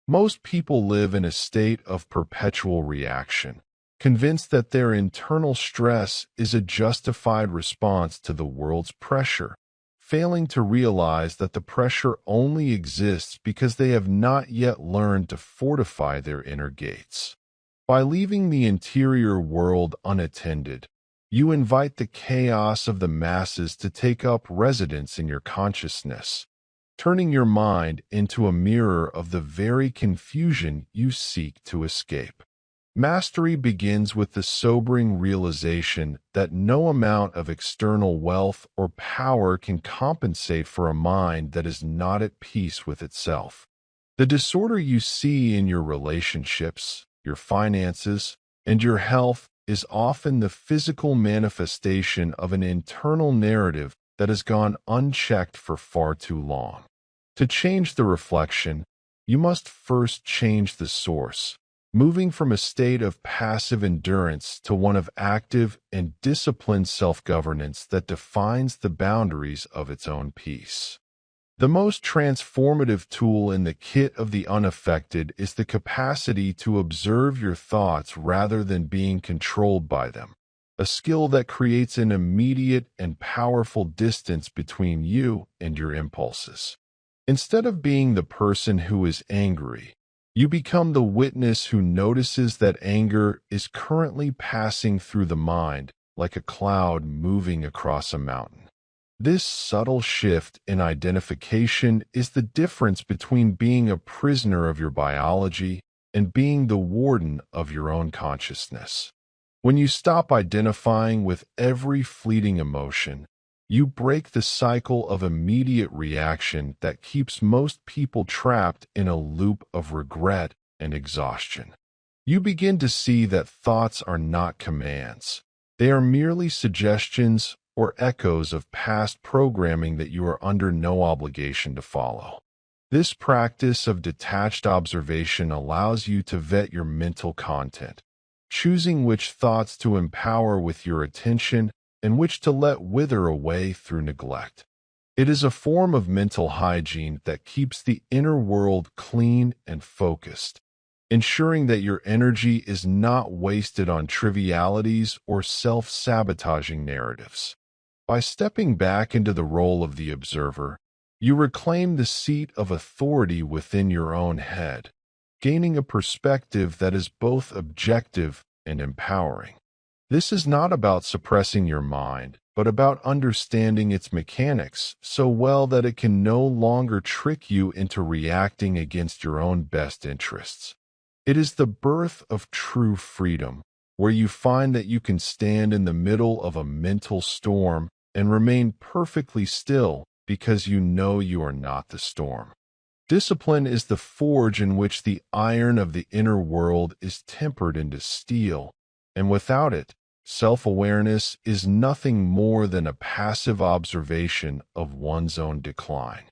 Most people live in a state of perpetual reaction, convinced that their internal stress is a justified response to the world's pressure, failing to realize that the pressure only exists because they have not yet learned to fortify their inner gates. By leaving the interior world unattended, you invite the chaos of the masses to take up residence in your consciousness, turning your mind into a mirror of the very confusion you seek to escape. Mastery begins with the sobering realization that no amount of external wealth or power can compensate for a mind that is not at peace with itself. The disorder you see in your relationships, your finances, and your health is often the physical manifestation of an internal narrative that has gone unchecked for far too long. To change the reflection, you must first change the source, moving from a state of passive endurance to one of active and disciplined self-governance that defines the boundaries of its own peace. The most transformative tool in the kit of the unaffected is the capacity to observe your thoughts rather than being controlled by them, a skill that creates an immediate and powerful distance between you and your impulses. Instead of being the person who is angry, you become the witness who notices that anger is currently passing through the mind like a cloud moving across a mountain. This subtle shift in identification is the difference between being a prisoner of your biology and being the warden of your own consciousness. When you stop identifying with every fleeting emotion, you break the cycle of immediate reaction that keeps most people trapped in a loop of regret and exhaustion. You begin to see that thoughts are not commands. They are merely suggestions or echoes of past programming that you are under no obligation to follow. This practice of detached observation allows you to vet your mental content, choosing which thoughts to empower with your attention and which to let wither away through neglect. It is a form of mental hygiene that keeps the inner world clean and focused, ensuring that your energy is not wasted on trivialities or self-sabotaging narratives. By stepping back into the role of the observer, you reclaim the seat of authority within your own head, gaining a perspective that is both objective and empowering. This is not about suppressing your mind, but about understanding its mechanics so well that it can no longer trick you into reacting against your own best interests. It is the birth of true freedom, where you find that you can stand in the middle of a mental storm and remain perfectly still because you know you are not the storm. Discipline is the forge in which the iron of the inner world is tempered into steel, and without it, self-awareness is nothing more than a passive observation of one's own decline.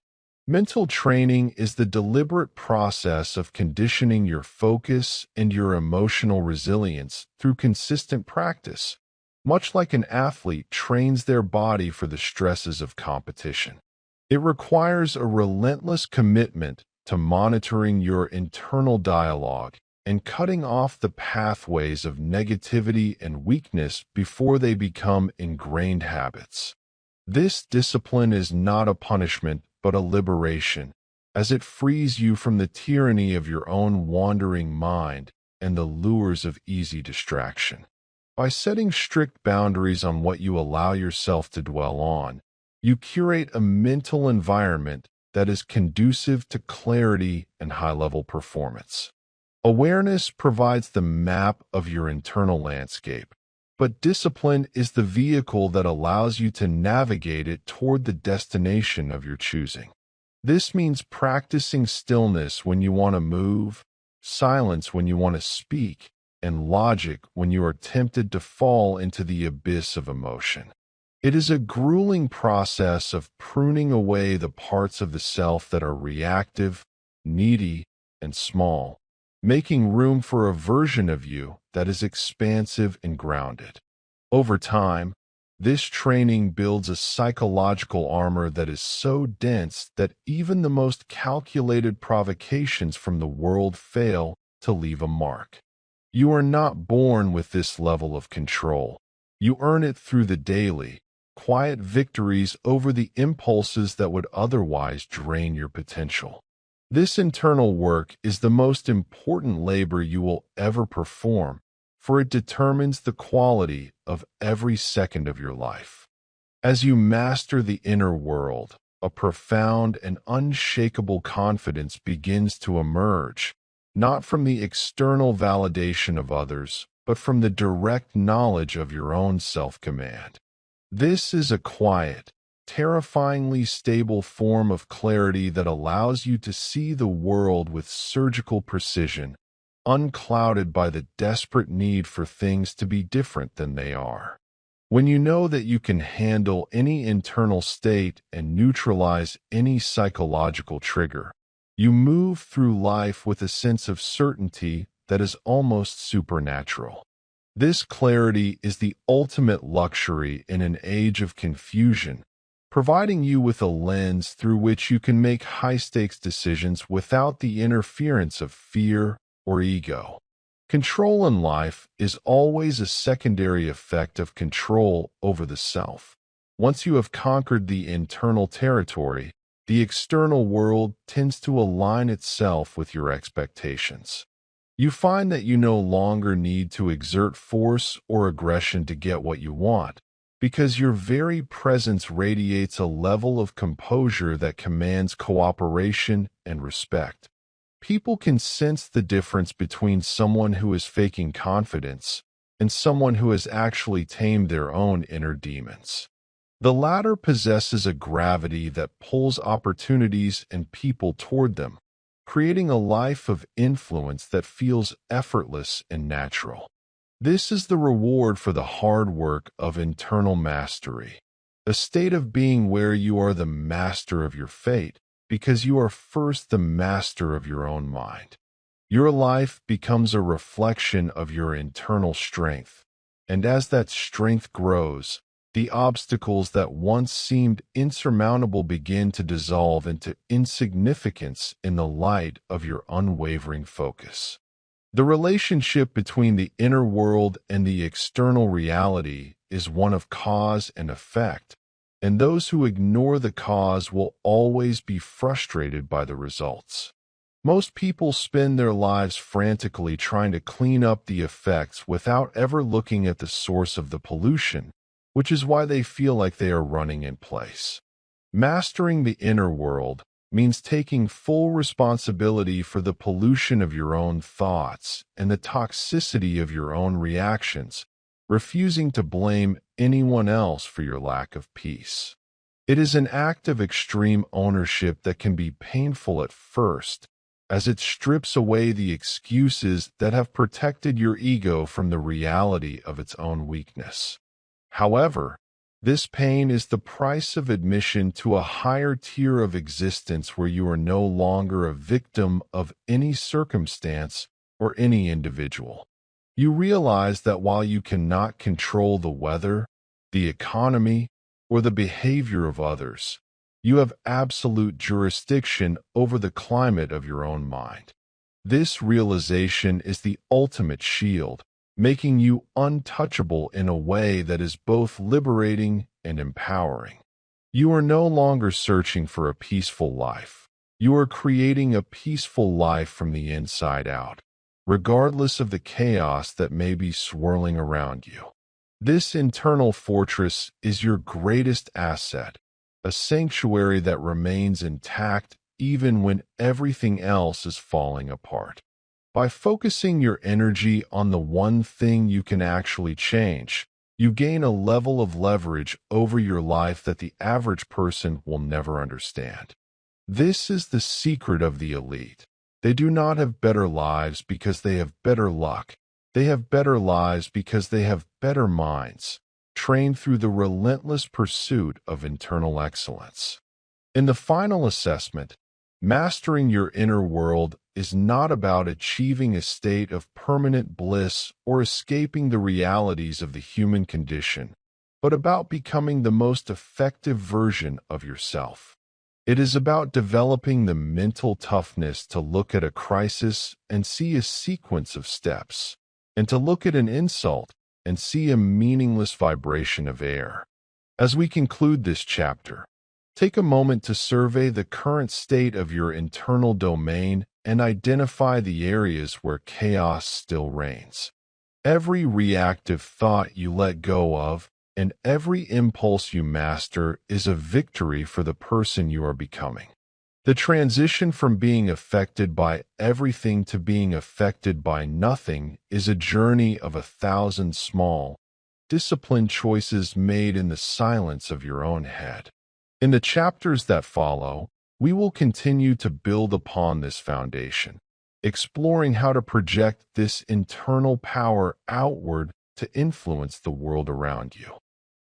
Mental training is the deliberate process of conditioning your focus and your emotional resilience through consistent practice, much like an athlete trains their body for the stresses of competition. It requires a relentless commitment to monitoring your internal dialogue and cutting off the pathways of negativity and weakness before they become ingrained habits. This discipline is not a punishment, but a liberation, as it frees you from the tyranny of your own wandering mind and the lures of easy distraction. By setting strict boundaries on what you allow yourself to dwell on, you curate a mental environment that is conducive to clarity and high-level performance. Awareness provides the map of your internal landscape, but discipline is the vehicle that allows you to navigate it toward the destination of your choosing. This means practicing stillness when you want to move, silence when you want to speak, and logic when you are tempted to fall into the abyss of emotion. It is a grueling process of pruning away the parts of the self that are reactive, needy, and small, making room for a version of you that is expansive and grounded. Over time, this training builds a psychological armor that is so dense that even the most calculated provocations from the world fail to leave a mark. You are not born with this level of control. You earn it through the daily, quiet victories over the impulses that would otherwise drain your potential. This internal work is the most important labor you will ever perform, for it determines the quality of every second of your life. As you master the inner world, a profound and unshakable confidence begins to emerge, not from the external validation of others, but from the direct knowledge of your own self-command. This is a quiet, terrifyingly stable form of clarity that allows you to see the world with surgical precision, unclouded by the desperate need for things to be different than they are. When you know that you can handle any internal state and neutralize any psychological trigger, you move through life with a sense of certainty that is almost supernatural. This clarity is the ultimate luxury in an age of confusion, providing you with a lens through which you can make high-stakes decisions without the interference of fear or ego. Control in life is always a secondary effect of control over the self. Once you have conquered the internal territory, the external world tends to align itself with your expectations. You find that you no longer need to exert force or aggression to get what you want, because your very presence radiates a level of composure that commands cooperation and respect. People can sense the difference between someone who is faking confidence and someone who has actually tamed their own inner demons. The latter possesses a gravity that pulls opportunities and people toward them, creating a life of influence that feels effortless and natural. This is the reward for the hard work of internal mastery, a state of being where you are the master of your fate, because you are first the master of your own mind. Your life becomes a reflection of your internal strength, and as that strength grows, The obstacles that once seemed insurmountable begin to dissolve into insignificance in the light of your unwavering focus. The relationship between the inner world and the external reality is one of cause and effect, and those who ignore the cause will always be frustrated by the results. Most people spend their lives frantically trying to clean up the effects without ever looking at the source of the pollution, which is why they feel like they are running in place. Mastering the inner world means taking full responsibility for the pollution of your own thoughts and the toxicity of your own reactions, refusing to blame anyone else for your lack of peace. It is an act of extreme ownership that can be painful at first, as it strips away the excuses that have protected your ego from the reality of its own weakness. However, this pain is the price of admission to a higher tier of existence where you are no longer a victim of any circumstance or any individual. You realize that while you cannot control the weather, the economy, or the behavior of others, you have absolute jurisdiction over the climate of your own mind. This realization is the ultimate shield, making you untouchable in a way that is both liberating and empowering. You are no longer searching for a peaceful life. You are creating a peaceful life from the inside out, regardless of the chaos that may be swirling around you. This internal fortress is your greatest asset, a sanctuary that remains intact even when everything else is falling apart. By focusing your energy on the one thing you can actually change, you gain a level of leverage over your life that the average person will never understand. This is the secret of the elite. They do not have better lives because they have better luck. They have better lives because they have better minds, trained through the relentless pursuit of internal excellence. In the final assessment, mastering your inner world is not about achieving a state of permanent bliss or escaping the realities of the human condition, but about becoming the most effective version of yourself. It is about developing the mental toughness to look at a crisis and see a sequence of steps, and to look at an insult and see a meaningless vibration of air. As we conclude this chapter, take a moment to survey the current state of your internal domain and identify the areas where chaos still reigns. Every reactive thought you let go of and every impulse you master is a victory for the person you are becoming. The transition from being affected by everything to being affected by nothing is a journey of 1,000 small, disciplined choices made in the silence of your own head. In the chapters that follow, we will continue to build upon this foundation, exploring how to project this internal power outward to influence the world around you.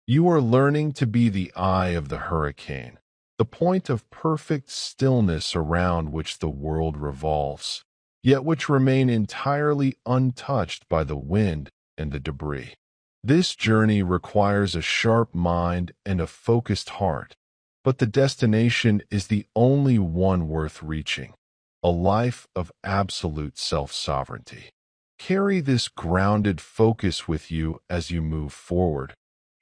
You are learning to be the eye of the hurricane, the point of perfect stillness around which the world revolves, yet which remain entirely untouched by the wind and the debris. This journey requires a sharp mind and a focused heart, but the destination is the only one worth reaching, a life of absolute self-sovereignty. Carry this grounded focus with you as you move forward,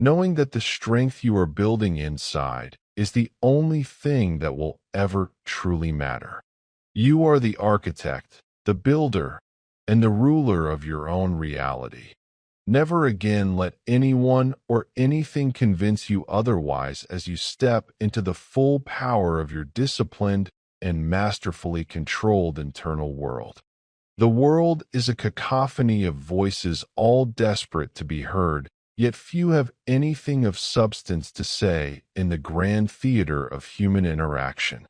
knowing that the strength you are building inside is the only thing that will ever truly matter. You are the architect, the builder, and the ruler of your own reality. Never again let anyone or anything convince you otherwise as you step into the full power of your disciplined and masterfully controlled internal world. The world is a cacophony of voices all desperate to be heard, yet few have anything of substance to say in the grand theater of human interaction.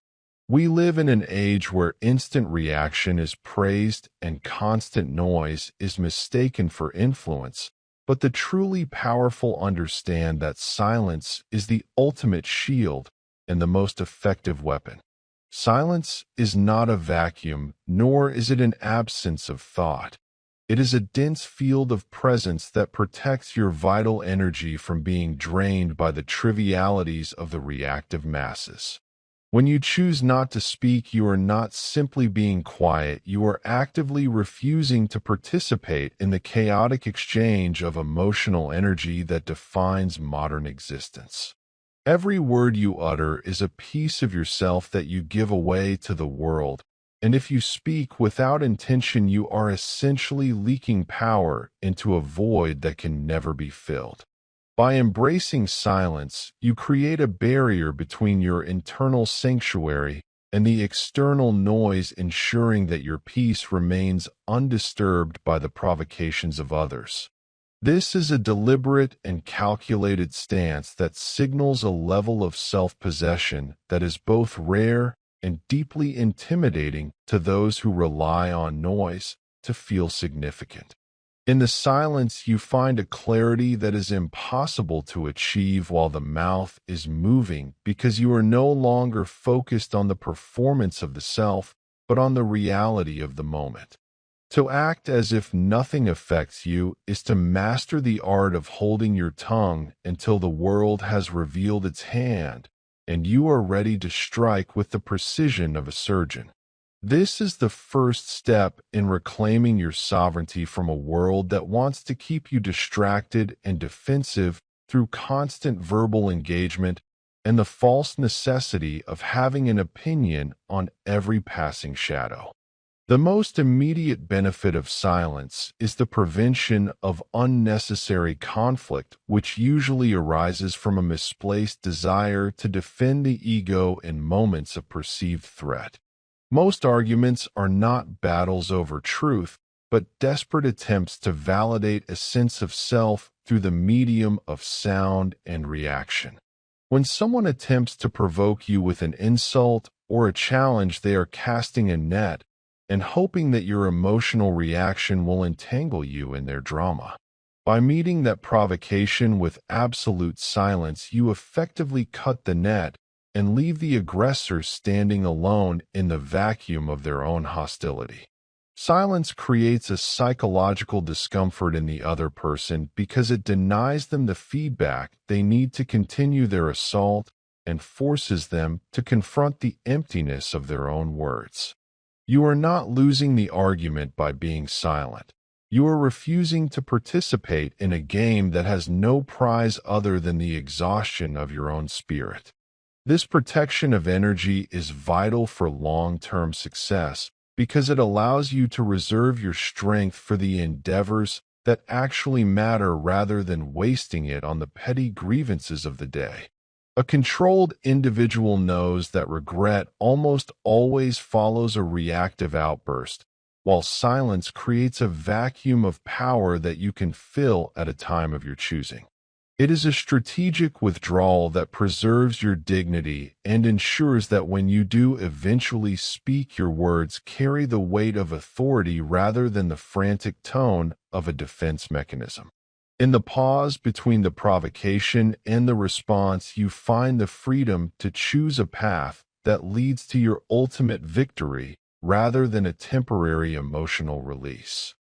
We live in an age where instant reaction is praised and constant noise is mistaken for influence, but the truly powerful understand that silence is the ultimate shield and the most effective weapon. Silence is not a vacuum, nor is it an absence of thought. It is a dense field of presence that protects your vital energy from being drained by the trivialities of the reactive masses. When you choose not to speak, you are not simply being quiet, you are actively refusing to participate in the chaotic exchange of emotional energy that defines modern existence. Every word you utter is a piece of yourself that you give away to the world, and if you speak without intention, you are essentially leaking power into a void that can never be filled. By embracing silence, you create a barrier between your internal sanctuary and the external noise, ensuring that your peace remains undisturbed by the provocations of others. This is a deliberate and calculated stance that signals a level of self-possession that is both rare and deeply intimidating to those who rely on noise to feel significant. In the silence, you find a clarity that is impossible to achieve while the mouth is moving, because you are no longer focused on the performance of the self, but on the reality of the moment. To act as if nothing affects you is to master the art of holding your tongue until the world has revealed its hand, and you are ready to strike with the precision of a surgeon. This is the first step in reclaiming your sovereignty from a world that wants to keep you distracted and defensive through constant verbal engagement and the false necessity of having an opinion on every passing shadow. The most immediate benefit of silence is the prevention of unnecessary conflict, which usually arises from a misplaced desire to defend the ego in moments of perceived threat. Most arguments are not battles over truth, but desperate attempts to validate a sense of self through the medium of sound and reaction. When someone attempts to provoke you with an insult or a challenge, they are casting a net and hoping that your emotional reaction will entangle you in their drama. By meeting that provocation with absolute silence, you effectively cut the net and leave the aggressor standing alone in the vacuum of their own hostility. Silence creates a psychological discomfort in the other person because it denies them the feedback they need to continue their assault and forces them to confront the emptiness of their own words. You are not losing the argument by being silent. You are refusing to participate in a game that has no prize other than the exhaustion of your own spirit. This protection of energy is vital for long-term success because it allows you to reserve your strength for the endeavors that actually matter rather than wasting it on the petty grievances of the day. A controlled individual knows that regret almost always follows a reactive outburst, while silence creates a vacuum of power that you can fill at a time of your choosing. It is a strategic withdrawal that preserves your dignity and ensures that when you do eventually speak, your words carry the weight of authority rather than the frantic tone of a defense mechanism. In the pause between the provocation and the response, you find the freedom to choose a path that leads to your ultimate victory rather than a temporary emotional release.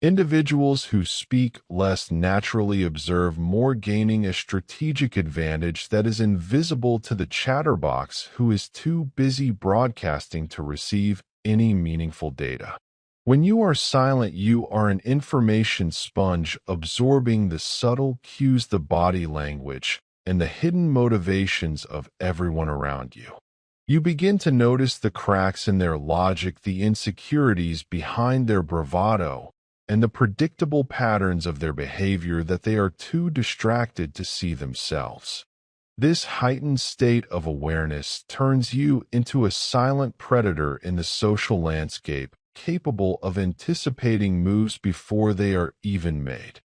Individuals who speak less naturally observe more, gaining a strategic advantage that is invisible to the chatterbox who is too busy broadcasting to receive any meaningful data. When you are silent, you are an information sponge, absorbing the subtle cues, the body language, and the hidden motivations of everyone around you. You begin to notice the cracks in their logic, the insecurities behind their bravado, and the predictable patterns of their behavior that they are too distracted to see themselves. This heightened state of awareness turns you into a silent predator in the social landscape, capable of anticipating moves before they are even made.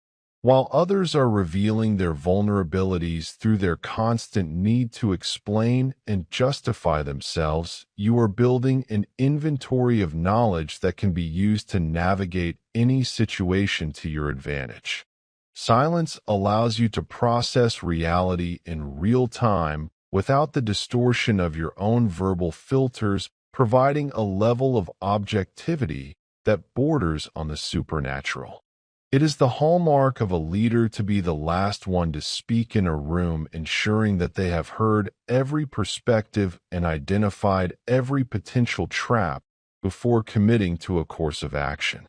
While others are revealing their vulnerabilities through their constant need to explain and justify themselves, you are building an inventory of knowledge that can be used to navigate any situation to your advantage. Silence allows you to process reality in real time without the distortion of your own verbal filters, providing a level of objectivity that borders on the supernatural. It is the hallmark of a leader to be the last one to speak in a room, ensuring that they have heard every perspective and identified every potential trap before committing to a course of action.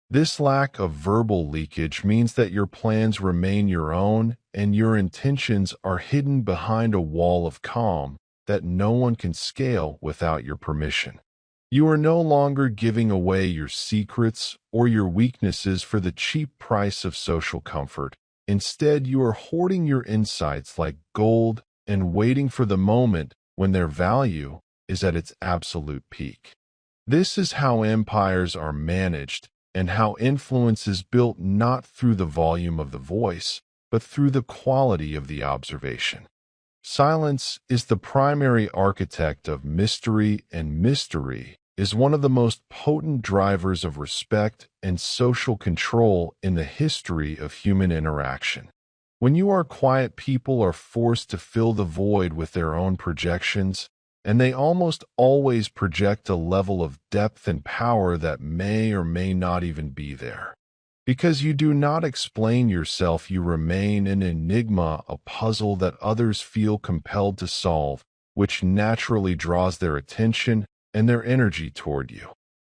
This lack of verbal leakage means that your plans remain your own and your intentions are hidden behind a wall of calm that no one can scale without your permission. You are no longer giving away your secrets or your weaknesses for the cheap price of social comfort. Instead, you are hoarding your insights like gold and waiting for the moment when their value is at its absolute peak. This is how empires are managed and how influence is built, not through the volume of the voice, but through the quality of the observation. Silence is the primary architect of mystery, and mystery is one of the most potent drivers of respect and social control in the history of human interaction. When you are quiet, people are forced to fill the void with their own projections, and they almost always project a level of depth and power that may or may not even be there. Because you do not explain yourself, you remain an enigma, a puzzle that others feel compelled to solve, which naturally draws their attention and their energy toward you.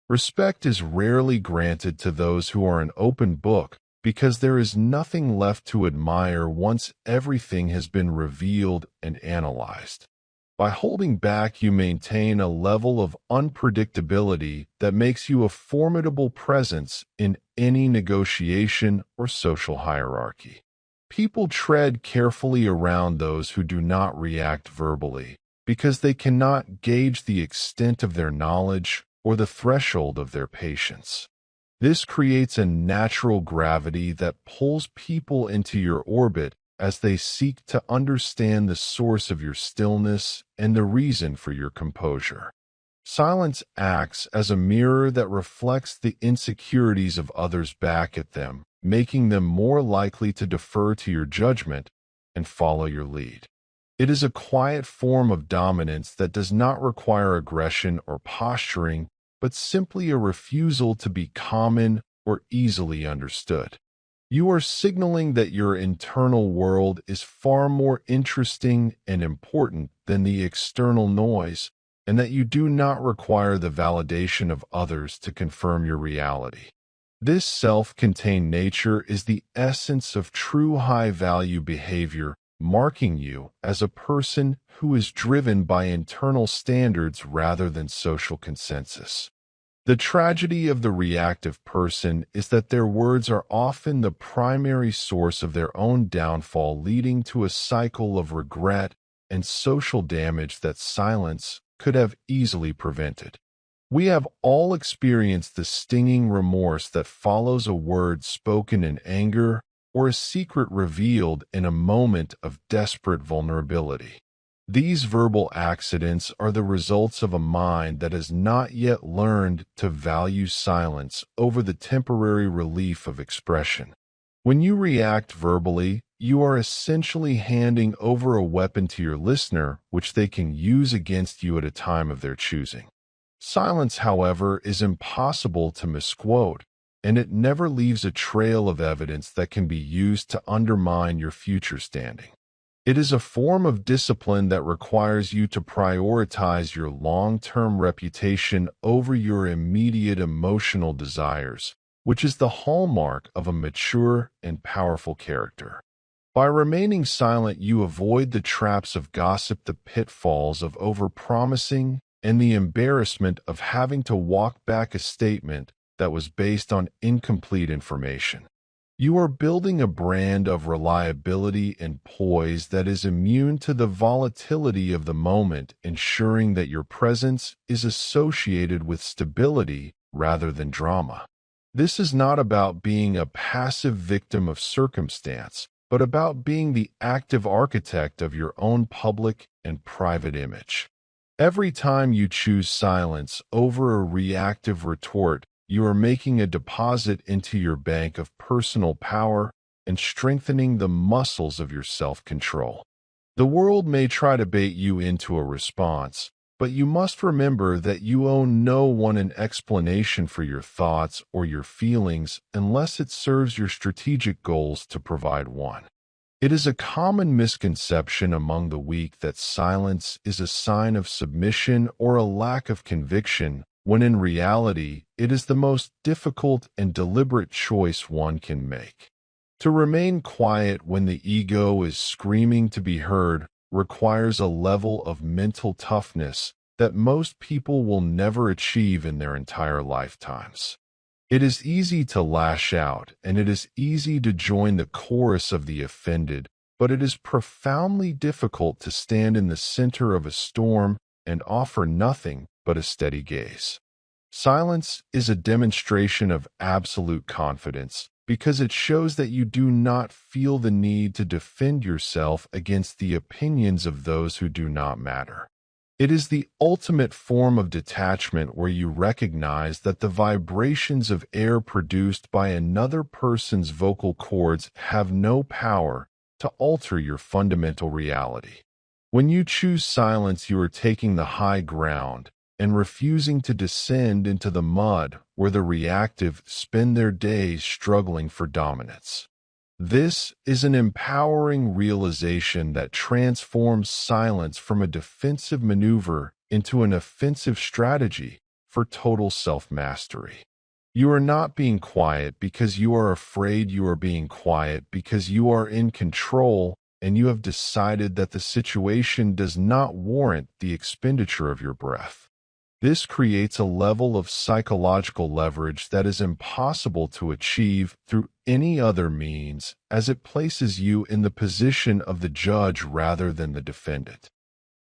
Respect is rarely granted to those who are an open book, because there is nothing left to admire once everything has been revealed and analyzed. By holding back, you maintain a level of unpredictability that makes you a formidable presence in any negotiation or social hierarchy. People tread carefully around those who do not react verbally, because they cannot gauge the extent of their knowledge or the threshold of their patience. This creates a natural gravity that pulls people into your orbit as they seek to understand the source of your stillness and the reason for your composure. Silence acts as a mirror that reflects the insecurities of others back at them, making them more likely to defer to your judgment and follow your lead. It is a quiet form of dominance that does not require aggression or posturing, but simply a refusal to be common or easily understood. You are signaling that your internal world is far more interesting and important than the external noise, and that you do not require the validation of others to confirm your reality. This self-contained nature is the essence of true high-value behavior, marking you as a person who is driven by internal standards rather than social consensus. The tragedy of the reactive person is that their words are often the primary source of their own downfall, leading to a cycle of regret and social damage that silence could have easily prevented. We have all experienced the stinging remorse that follows a word spoken in anger or a secret revealed in a moment of desperate vulnerability. These verbal accidents are the results of a mind that has not yet learned to value silence over the temporary relief of expression. When you react verbally, you are essentially handing over a weapon to your listener, which they can use against you at a time of their choosing. Silence, however, is impossible to misquote, and it never leaves a trail of evidence that can be used to undermine your future standing. It is a form of discipline that requires you to prioritize your long-term reputation over your immediate emotional desires, which is the hallmark of a mature and powerful character. By remaining silent, you avoid the traps of gossip, the pitfalls of overpromising, and the embarrassment of having to walk back a statement that was based on incomplete information. You are building a brand of reliability and poise that is immune to the volatility of the moment, ensuring that your presence is associated with stability rather than drama. This is not about being a passive victim of circumstance, but about being the active architect of your own public and private image. Every time you choose silence over a reactive retort, you are making a deposit into your bank of personal power and strengthening the muscles of your self-control. The world may try to bait you into a response, But you must remember that you owe no one an explanation for your thoughts or your feelings unless it serves your strategic goals to provide one. It is a common misconception among the weak that silence is a sign of submission or a lack of conviction, when in reality, it is the most difficult and deliberate choice one can make. To remain quiet when the ego is screaming to be heard requires a level of mental toughness that most people will never achieve in their entire lifetimes. It is easy to lash out, and it is easy to join the chorus of the offended, but it is profoundly difficult to stand in the center of a storm and offer nothing but a steady gaze. Silence is a demonstration of absolute confidence, because it shows that you do not feel the need to defend yourself against the opinions of those who do not matter. It is the ultimate form of detachment, where you recognize that the vibrations of air produced by another person's vocal cords have no power to alter your fundamental reality. When you choose silence, you are taking the high ground and refusing to descend into the mud where the reactive spend their days struggling for dominance. This is an empowering realization that transforms silence from a defensive maneuver into an offensive strategy for total self-mastery. You are not being quiet because you are afraid, you are being quiet because you are in control and you have decided that the situation does not warrant the expenditure of your breath. This creates a level of psychological leverage that is impossible to achieve through any other means, as it places you in the position of the judge rather than the defendant.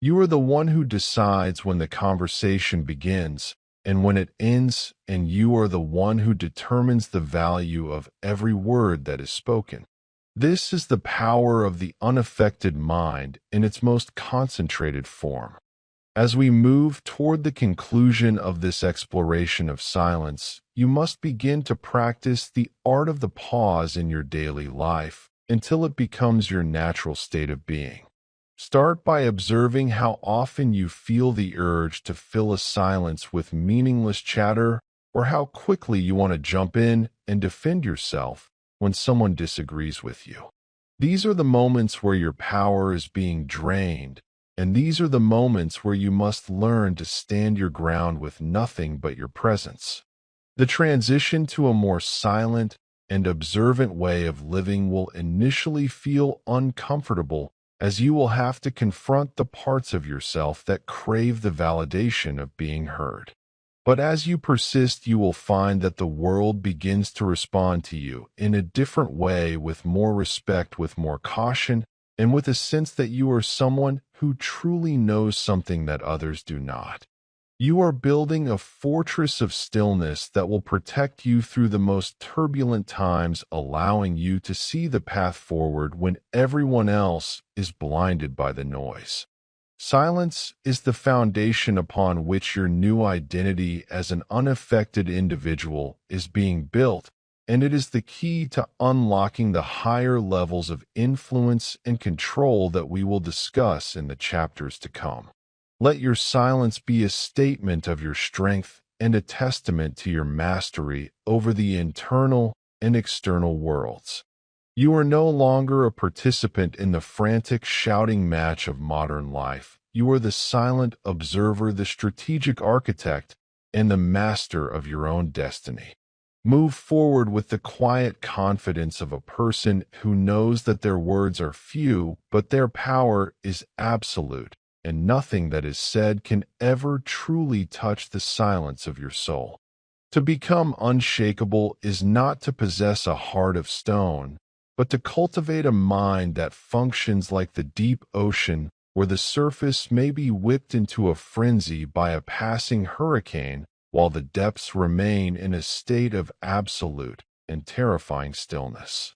You are the one who decides when the conversation begins and when it ends, and you are the one who determines the value of every word that is spoken. This is the power of the unaffected mind in its most concentrated form. As we move toward the conclusion of this exploration of silence, you must begin to practice the art of the pause in your daily life until it becomes your natural state of being. Start by observing how often you feel the urge to fill a silence with meaningless chatter, or how quickly you want to jump in and defend yourself when someone disagrees with you. These are the moments where your power is being drained, and these are the moments where you must learn to stand your ground with nothing but your presence. The transition to a more silent and observant way of living will initially feel uncomfortable, as you will have to confront the parts of yourself that crave the validation of being heard. But as you persist, you will find that the world begins to respond to you in a different way, with more respect, with more caution, and with a sense that you are someone who truly knows something that others do not. You are building a fortress of stillness that will protect you through the most turbulent times, allowing you to see the path forward when everyone else is blinded by the noise. Silence is the foundation upon which your new identity as an unaffected individual is being built, and it is the key to unlocking the higher levels of influence and control that we will discuss in the chapters to come. Let your silence be a statement of your strength and a testament to your mastery over the internal and external worlds. You are no longer a participant in the frantic shouting match of modern life. You are the silent observer, the strategic architect, and the master of your own destiny. Move forward with the quiet confidence of a person who knows that their words are few, but their power is absolute, and nothing that is said can ever truly touch the silence of your soul. To become unshakable is not to possess a heart of stone, but to cultivate a mind that functions like the deep ocean, where the surface may be whipped into a frenzy by a passing hurricane, while the depths remain in a state of absolute and terrifying stillness.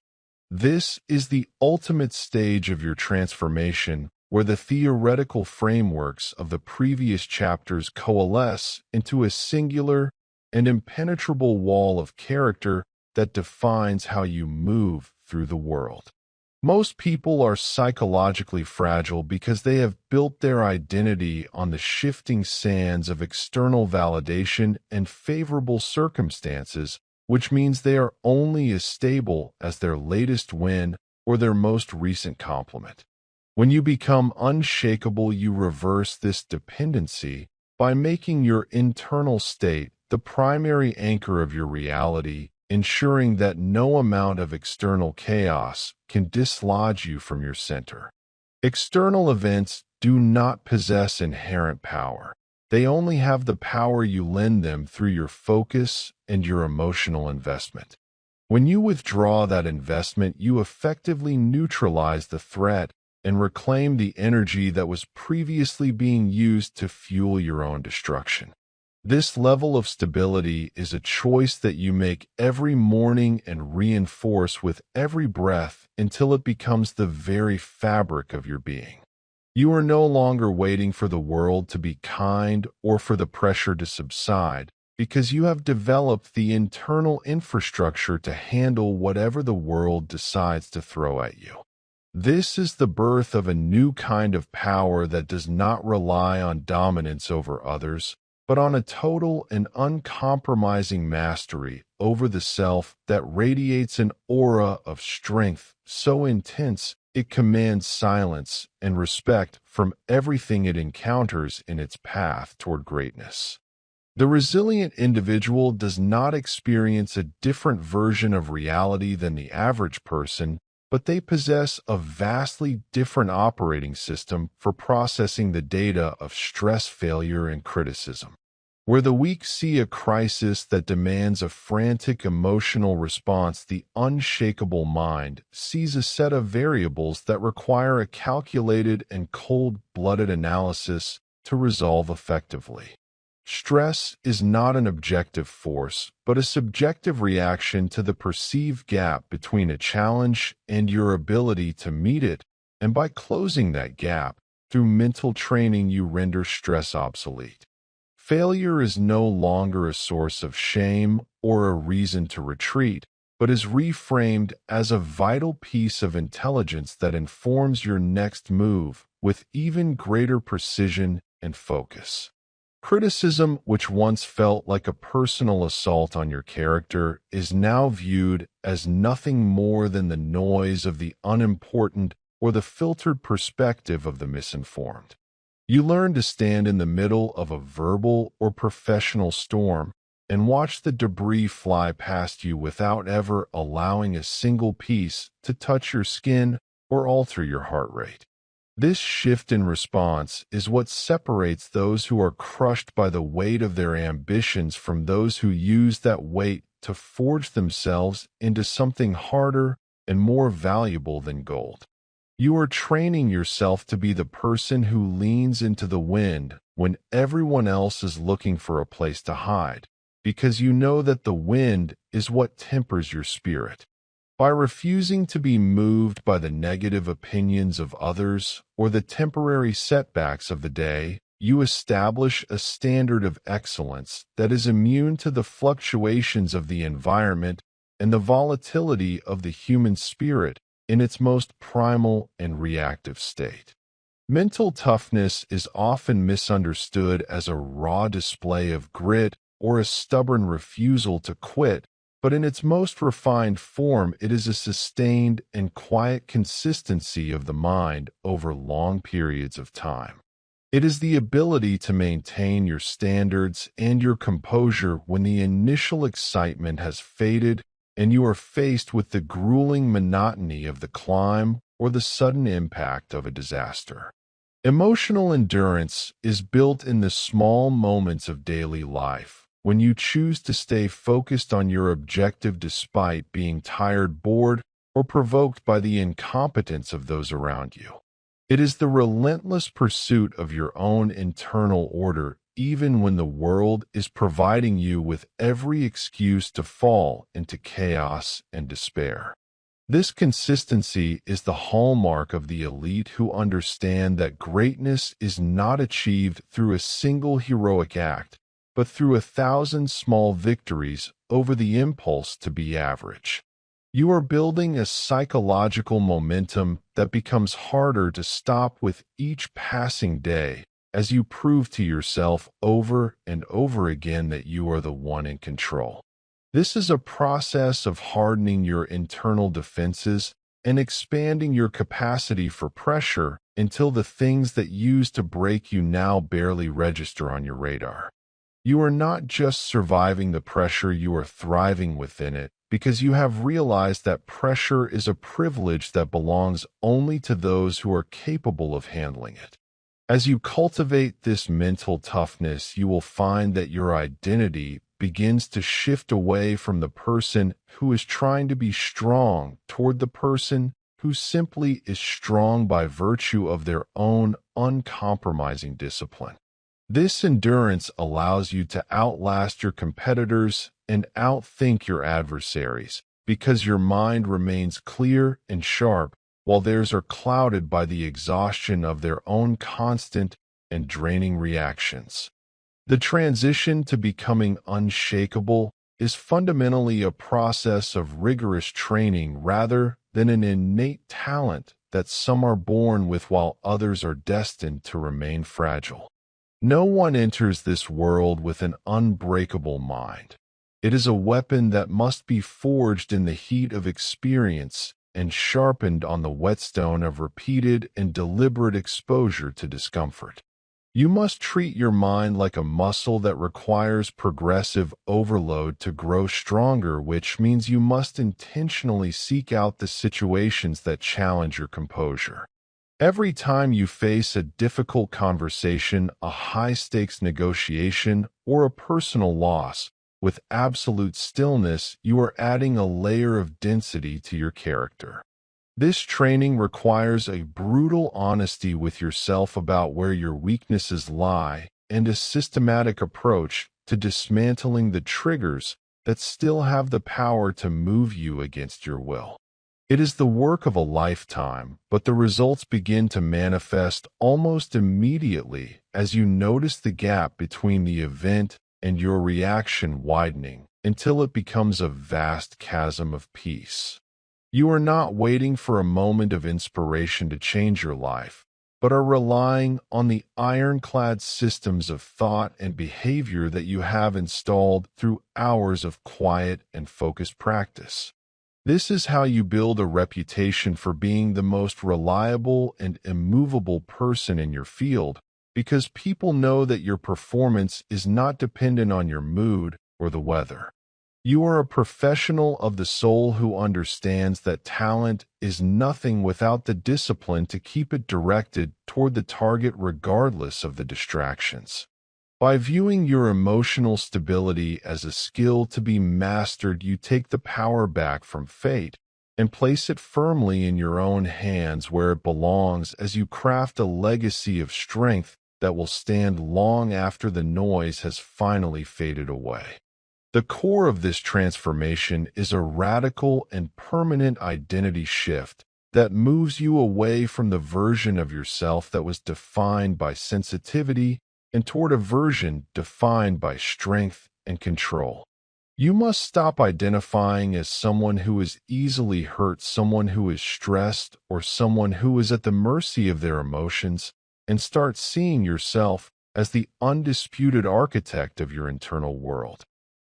This is the ultimate stage of your transformation, where the theoretical frameworks of the previous chapters coalesce into a singular and impenetrable wall of character that defines how you move through the world. Most people are psychologically fragile because they have built their identity on the shifting sands of external validation and favorable circumstances, which means they are only as stable as their latest win or their most recent compliment. When you become unshakable, you reverse this dependency by making your internal state the primary anchor of your reality, ensuring that no amount of external chaos can dislodge you from your center. External events do not possess inherent power. They only have the power you lend them through your focus and your emotional investment. When you withdraw that investment, you effectively neutralize the threat and reclaim the energy that was previously being used to fuel your own destruction. This level of stability is a choice that you make every morning and reinforce with every breath until it becomes the very fabric of your being. You are no longer waiting for the world to be kind or for the pressure to subside, because you have developed the internal infrastructure to handle whatever the world decides to throw at you. This is the birth of a new kind of power that does not rely on dominance over others, but on a total and uncompromising mastery over the self that radiates an aura of strength so intense it commands silence and respect from everything it encounters in its path toward greatness. The resilient individual does not experience a different version of reality than the average person, but they possess a vastly different operating system for processing the data of stress, failure, and criticism. Where the weak see a crisis that demands a frantic emotional response, the unshakable mind sees a set of variables that require a calculated and cold-blooded analysis to resolve effectively. Stress is not an objective force, but a subjective reaction to the perceived gap between a challenge and your ability to meet it, and by closing that gap, through mental training you render stress obsolete. Failure is no longer a source of shame or a reason to retreat, but is reframed as a vital piece of intelligence that informs your next move with even greater precision and focus. Criticism, which once felt like a personal assault on your character, is now viewed as nothing more than the noise of the unimportant or the filtered perspective of the misinformed. You learn to stand in the middle of a verbal or professional storm and watch the debris fly past you without ever allowing a single piece to touch your skin or alter your heart rate. This shift in response is what separates those who are crushed by the weight of their ambitions from those who use that weight to forge themselves into something harder and more valuable than gold. You are training yourself to be the person who leans into the wind when everyone else is looking for a place to hide, because you know that the wind is what tempers your spirit. By refusing to be moved by the negative opinions of others or the temporary setbacks of the day, you establish a standard of excellence that is immune to the fluctuations of the environment and the volatility of the human spirit in its most primal and reactive state. Mental toughness is often misunderstood as a raw display of grit or a stubborn refusal to quit, but in its most refined form, it is a sustained and quiet consistency of the mind over long periods of time. It is the ability to maintain your standards and your composure when the initial excitement has faded and you are faced with the grueling monotony of the climb or the sudden impact of a disaster. Emotional endurance is built in the small moments of daily life, when you choose to stay focused on your objective despite being tired, bored, or provoked by the incompetence of those around you. It is the relentless pursuit of your own internal order, even when the world is providing you with every excuse to fall into chaos and despair. This consistency is the hallmark of the elite who understand that greatness is not achieved through a single heroic act, but through 1,000 small victories over the impulse to be average. You are building a psychological momentum that becomes harder to stop with each passing day as you prove to yourself over and over again that you are the one in control. This is a process of hardening your internal defenses and expanding your capacity for pressure until the things that used to break you now barely register on your radar. You are not just surviving the pressure, you are thriving within it because you have realized that pressure is a privilege that belongs only to those who are capable of handling it. As you cultivate this mental toughness, you will find that your identity begins to shift away from the person who is trying to be strong toward the person who simply is strong by virtue of their own uncompromising discipline. This endurance allows you to outlast your competitors and outthink your adversaries because your mind remains clear and sharp while theirs are clouded by the exhaustion of their own constant and draining reactions. The transition to becoming unshakable is fundamentally a process of rigorous training rather than an innate talent that some are born with while others are destined to remain fragile. No one enters this world with an unbreakable mind. It is a weapon that must be forged in the heat of experience and sharpened on the whetstone of repeated and deliberate exposure to discomfort. You must treat your mind like a muscle that requires progressive overload to grow stronger, which means you must intentionally seek out the situations that challenge your composure. Every time you face a difficult conversation, a high-stakes negotiation, or a personal loss, with absolute stillness, you are adding a layer of density to your character. This training requires a brutal honesty with yourself about where your weaknesses lie and a systematic approach to dismantling the triggers that still have the power to move you against your will. It is the work of a lifetime, but the results begin to manifest almost immediately as you notice the gap between the event and your reaction widening until it becomes a vast chasm of peace. You are not waiting for a moment of inspiration to change your life, but are relying on the ironclad systems of thought and behavior that you have installed through hours of quiet and focused practice. This is how you build a reputation for being the most reliable and immovable person in your field, because people know that your performance is not dependent on your mood or the weather. You are a professional of the soul who understands that talent is nothing without the discipline to keep it directed toward the target regardless of the distractions. By viewing your emotional stability as a skill to be mastered, you take the power back from fate and place it firmly in your own hands where it belongs as you craft a legacy of strength that will stand long after the noise has finally faded away. The core of this transformation is a radical and permanent identity shift that moves you away from the version of yourself that was defined by sensitivity and toward a version defined by strength and control. You must stop identifying as someone who is easily hurt, someone who is stressed, or someone who is at the mercy of their emotions, and start seeing yourself as the undisputed architect of your internal world.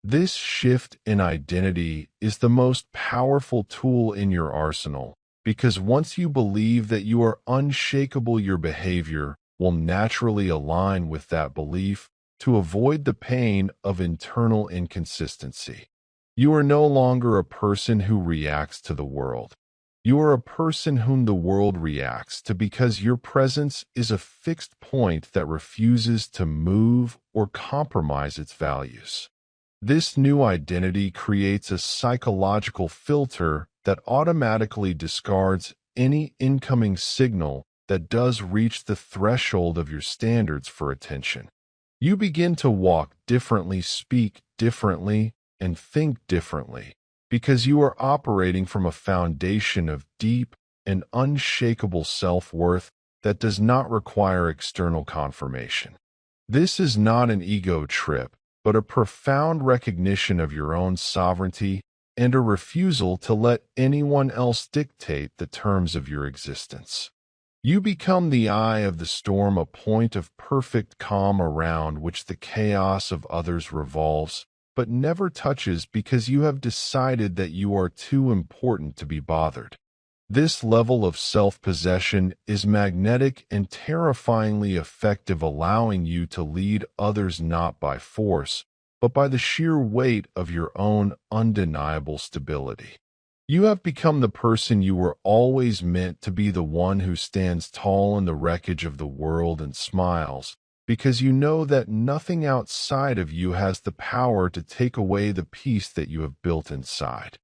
This shift in identity is the most powerful tool in your arsenal, because once you believe that you are unshakable, your behavior will naturally align with that belief to avoid the pain of internal inconsistency. You are no longer a person who reacts to the world. You are a person whom the world reacts to because your presence is a fixed point that refuses to move or compromise its values. This new identity creates a psychological filter that automatically discards any incoming signal that does reach the threshold of your standards for attention. You begin to walk differently, speak differently, and think differently because you are operating from a foundation of deep and unshakable self-worth that does not require external confirmation. This is not an ego trip, but a profound recognition of your own sovereignty and a refusal to let anyone else dictate the terms of your existence. You become the eye of the storm, a point of perfect calm around which the chaos of others revolves, but never touches because you have decided that you are too important to be bothered. This level of self-possession is magnetic and terrifyingly effective, allowing you to lead others not by force, but by the sheer weight of your own undeniable stability. You have become the person you were always meant to be, the one who stands tall in the wreckage of the world and smiles, because you know that nothing outside of you has the power to take away the peace that you have built inside.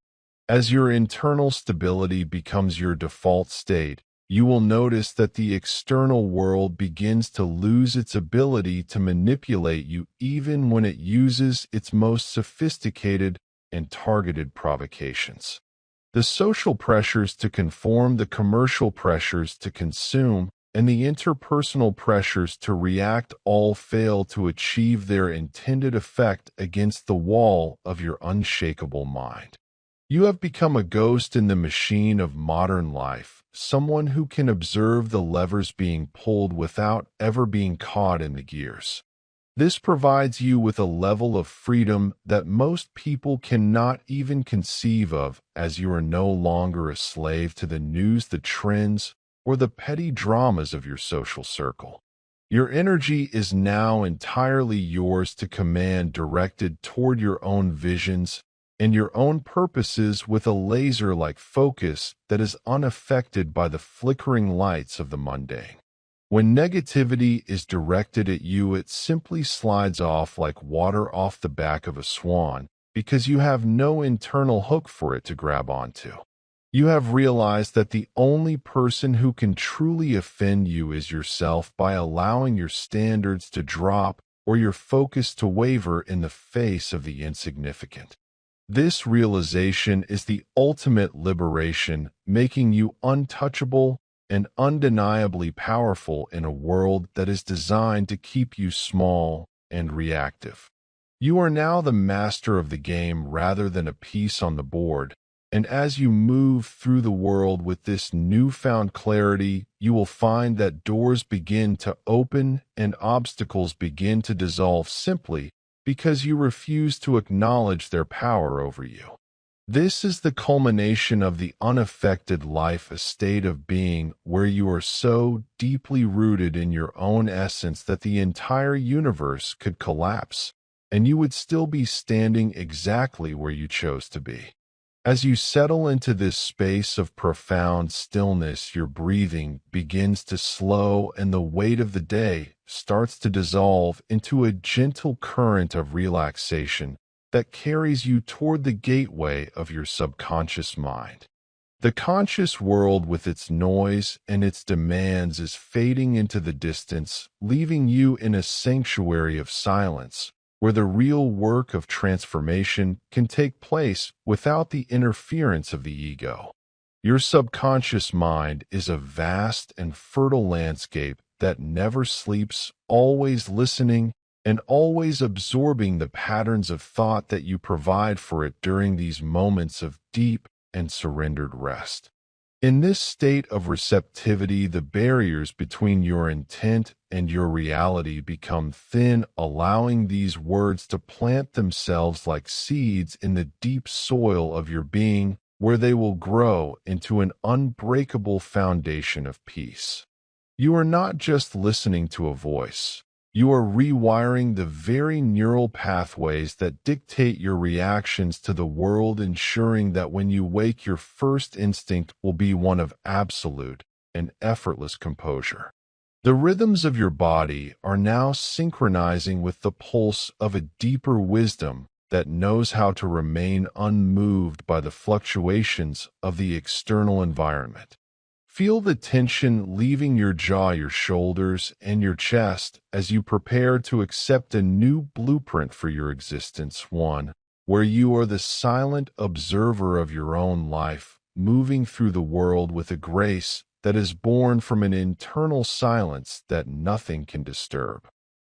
As your internal stability becomes your default state, you will notice that the external world begins to lose its ability to manipulate you, even when it uses its most sophisticated and targeted provocations. The social pressures to conform, the commercial pressures to consume, and the interpersonal pressures to react all fail to achieve their intended effect against the wall of your unshakable mind. You have become a ghost in the machine of modern life, someone who can observe the levers being pulled without ever being caught in the gears. This provides you with a level of freedom that most people cannot even conceive of, as you are no longer a slave to the news, the trends, or the petty dramas of your social circle. Your energy is now entirely yours to command, directed toward your own visions and your own purposes with a laser-like focus that is unaffected by the flickering lights of the mundane. When negativity is directed at you, it simply slides off like water off the back of a swan, because you have no internal hook for it to grab onto. You have realized that the only person who can truly offend you is yourself, by allowing your standards to drop or your focus to waver in the face of the insignificant. This realization is the ultimate liberation, making you untouchable and undeniably powerful in a world that is designed to keep you small and reactive. You are now the master of the game rather than a piece on the board, and as you move through the world with this newfound clarity, you will find that doors begin to open and obstacles begin to dissolve simply because you refuse to acknowledge their power over you. This is the culmination of the unaffected life, a state of being where you are so deeply rooted in your own essence that the entire universe could collapse, and you would still be standing exactly where you chose to be. As you settle into this space of profound stillness, your breathing begins to slow and the weight of the day starts to dissolve into a gentle current of relaxation that carries you toward the gateway of your subconscious mind. The conscious world with its noise and its demands is fading into the distance, leaving you in a sanctuary of silence, where the real work of transformation can take place without the interference of the ego. Your subconscious mind is a vast and fertile landscape that never sleeps, always listening and always absorbing the patterns of thought that you provide for it during these moments of deep and surrendered rest. In this state of receptivity, the barriers between your intent and your reality become thin, allowing these words to plant themselves like seeds in the deep soil of your being, where they will grow into an unbreakable foundation of peace. You are not just listening to a voice. You are rewiring the very neural pathways that dictate your reactions to the world, ensuring that when you wake, your first instinct will be one of absolute and effortless composure. The rhythms of your body are now synchronizing with the pulse of a deeper wisdom that knows how to remain unmoved by the fluctuations of the external environment. Feel the tension leaving your jaw, your shoulders, and your chest as you prepare to accept a new blueprint for your existence, one where you are the silent observer of your own life, moving through the world with a grace that is born from an internal silence that nothing can disturb.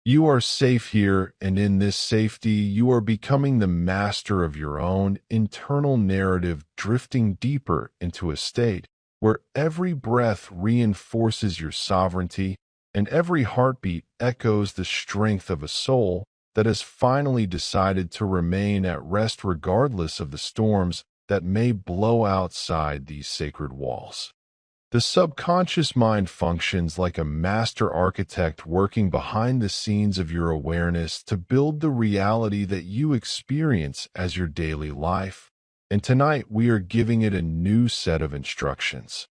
You are safe here, and in this safety, you are becoming the master of your own internal narrative, drifting deeper into a state where every breath reinforces your sovereignty and every heartbeat echoes the strength of a soul that has finally decided to remain at rest regardless of the storms that may blow outside these sacred walls. The subconscious mind functions like a master architect working behind the scenes of your awareness to build the reality that you experience as your daily life. And tonight we are giving it a new set of instructions.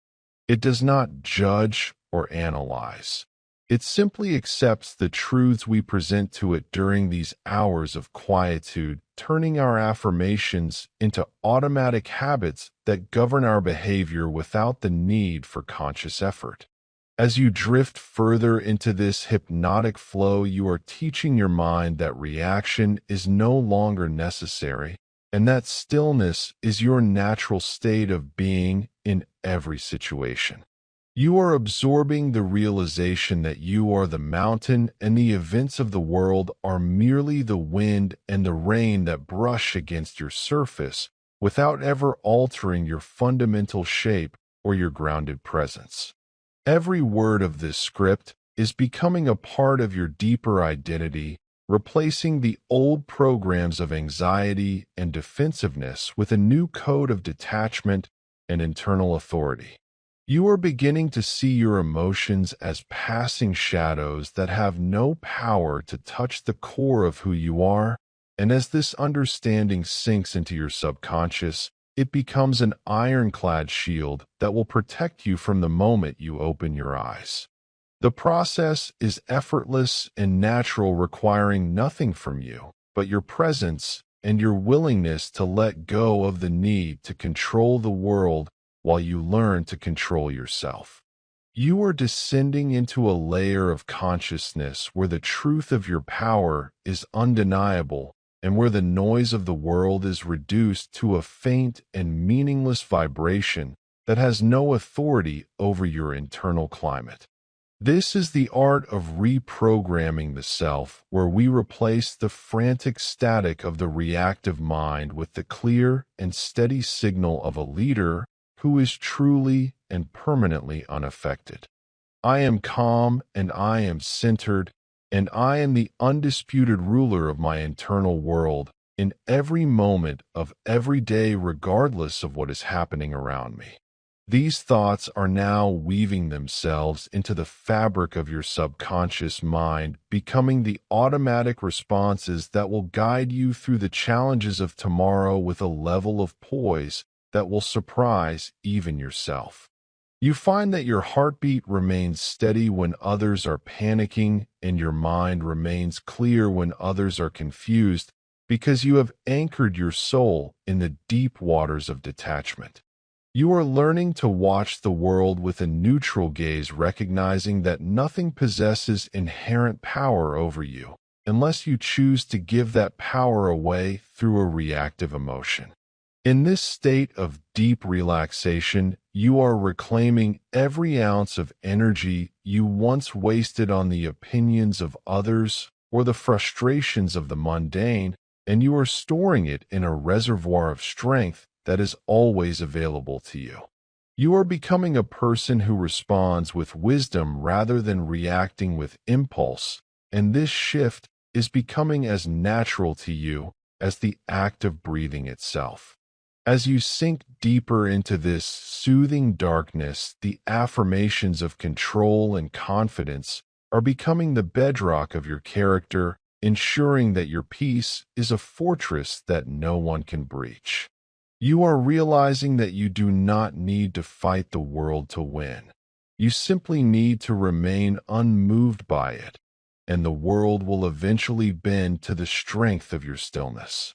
It does not judge or analyze. It simply accepts the truths we present to it during these hours of quietude, turning our affirmations into automatic habits that govern our behavior without the need for conscious effort. As you drift further into this hypnotic flow, you are teaching your mind that reaction is no longer necessary, and that stillness is your natural state of being in every situation. You are absorbing the realization that you are the mountain and the events of the world are merely the wind and the rain that brush against your surface without ever altering your fundamental shape or your grounded presence. Every word of this script is becoming a part of your deeper identity, replacing the old programs of anxiety and defensiveness with a new code of detachment and internal authority. You are beginning to see your emotions as passing shadows that have no power to touch the core of who you are, and as this understanding sinks into your subconscious, it becomes an ironclad shield that will protect you from the moment you open your eyes. The process is effortless and natural, requiring nothing from you but your presence and your willingness to let go of the need to control the world while you learn to control yourself. You are descending into a layer of consciousness where the truth of your power is undeniable and where the noise of the world is reduced to a faint and meaningless vibration that has no authority over your internal climate. This is the art of reprogramming the self, where we replace the frantic static of the reactive mind with the clear and steady signal of a leader who is truly and permanently unaffected. I am calm and I am centered, and I am the undisputed ruler of my internal world in every moment of every day, regardless of what is happening around me. These thoughts are now weaving themselves into the fabric of your subconscious mind, becoming the automatic responses that will guide you through the challenges of tomorrow with a level of poise that will surprise even yourself. You find that your heartbeat remains steady when others are panicking, and your mind remains clear when others are confused, because you have anchored your soul in the deep waters of detachment. You are learning to watch the world with a neutral gaze, recognizing that nothing possesses inherent power over you, unless you choose to give that power away through a reactive emotion. In this state of deep relaxation, you are reclaiming every ounce of energy you once wasted on the opinions of others or the frustrations of the mundane, and you are storing it in a reservoir of strength that is always available to you. You are becoming a person who responds with wisdom rather than reacting with impulse, and this shift is becoming as natural to you as the act of breathing itself. As you sink deeper into this soothing darkness, the affirmations of control and confidence are becoming the bedrock of your character, ensuring that your peace is a fortress that no one can breach. You are realizing that you do not need to fight the world to win. You simply need to remain unmoved by it, and the world will eventually bend to the strength of your stillness.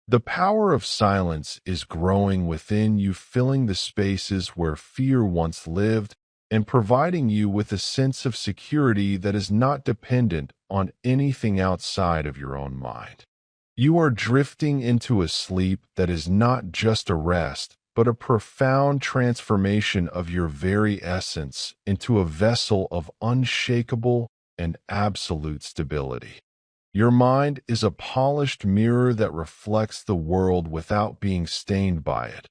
The power of silence is growing within you, filling the spaces where fear once lived and providing you with a sense of security that is not dependent on anything outside of your own mind. You are drifting into a sleep that is not just a rest, but a profound transformation of your very essence into a vessel of unshakable, and absolute stability. Your mind is a polished mirror that reflects the world without being stained by it.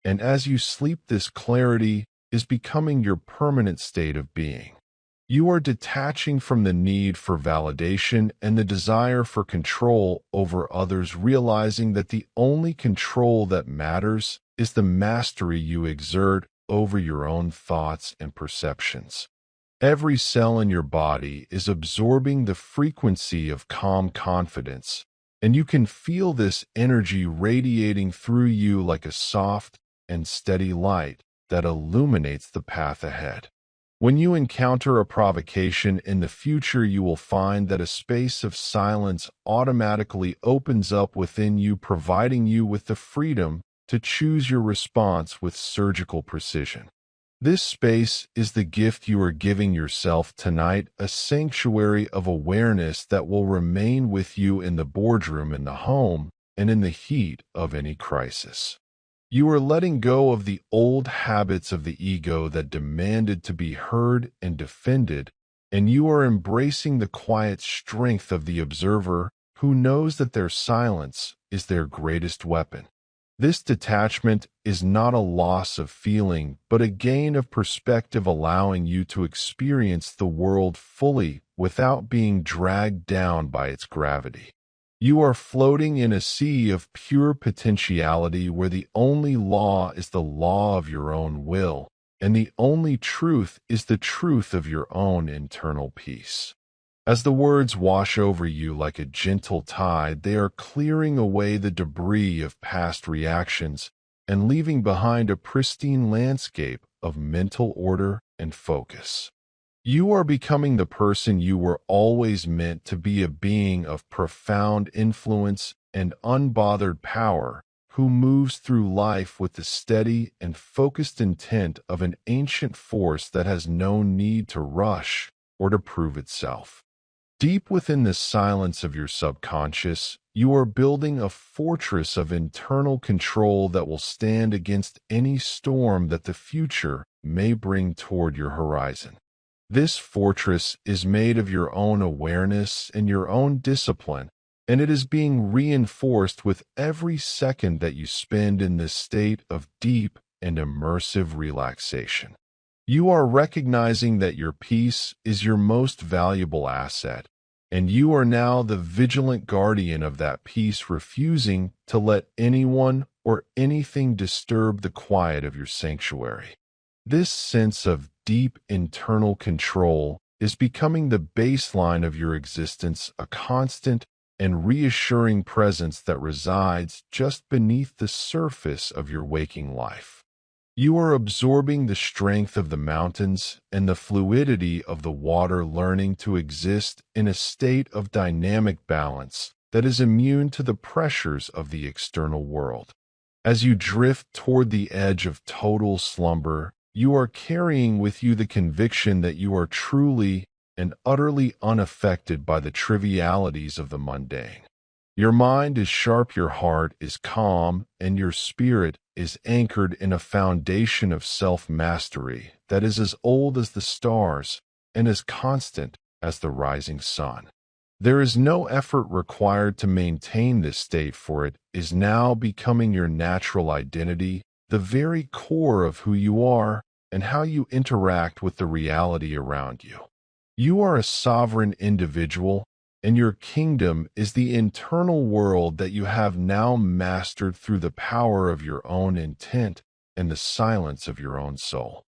And as you sleep, this clarity is becoming your permanent state of being. You are detaching from the need for validation and the desire for control over others, realizing that the only control that matters is the mastery you exert over your own thoughts and perceptions. Every cell in your body is absorbing the frequency of calm confidence, and you can feel this energy radiating through you like a soft and steady light that illuminates the path ahead. When you encounter a provocation in the future, you will find that a space of silence automatically opens up within you, providing you with the freedom to choose your response with surgical precision. This space is the gift you are giving yourself tonight, a sanctuary of awareness that will remain with you in the boardroom, in the home, and in the heat of any crisis. You are letting go of the old habits of the ego that demanded to be heard and defended, and you are embracing the quiet strength of the observer who knows that their silence is their greatest weapon. This detachment is not a loss of feeling, but a gain of perspective, allowing you to experience the world fully without being dragged down by its gravity. You are floating in a sea of pure potentiality where the only law is the law of your own will, and the only truth is the truth of your own internal peace. As the words wash over you like a gentle tide, they are clearing away the debris of past reactions and leaving behind a pristine landscape of mental order and focus. You are becoming the person you were always meant to be, a being of profound influence and unbothered power, who moves through life with the steady and focused intent of an ancient force that has no need to rush or to prove itself. Deep within the silence of your subconscious, you are building a fortress of internal control that will stand against any storm that the future may bring toward your horizon. This fortress is made of your own awareness and your own discipline, and it is being reinforced with every second that you spend in this state of deep and immersive relaxation. You are recognizing that your peace is your most valuable asset, and you are now the vigilant guardian of that peace, refusing to let anyone or anything disturb the quiet of your sanctuary. This sense of deep internal control is becoming the baseline of your existence, a constant and reassuring presence that resides just beneath the surface of your waking life. You are absorbing the strength of the mountains and the fluidity of the water, learning to exist in a state of dynamic balance that is immune to the pressures of the external world. As you drift toward the edge of total slumber, you are carrying with you the conviction that you are truly and utterly unaffected by the trivialities of the mundane. Your mind is sharp, your heart is calm, and your spirit is anchored in a foundation of self-mastery that is as old as the stars and as constant as the rising sun. There is no effort required to maintain this state, for it is now becoming your natural identity, the very core of who you are and how you interact with the reality around you. You are a sovereign individual, and your kingdom is the internal world that you have now mastered through the power of your own intent and the silence of your own soul.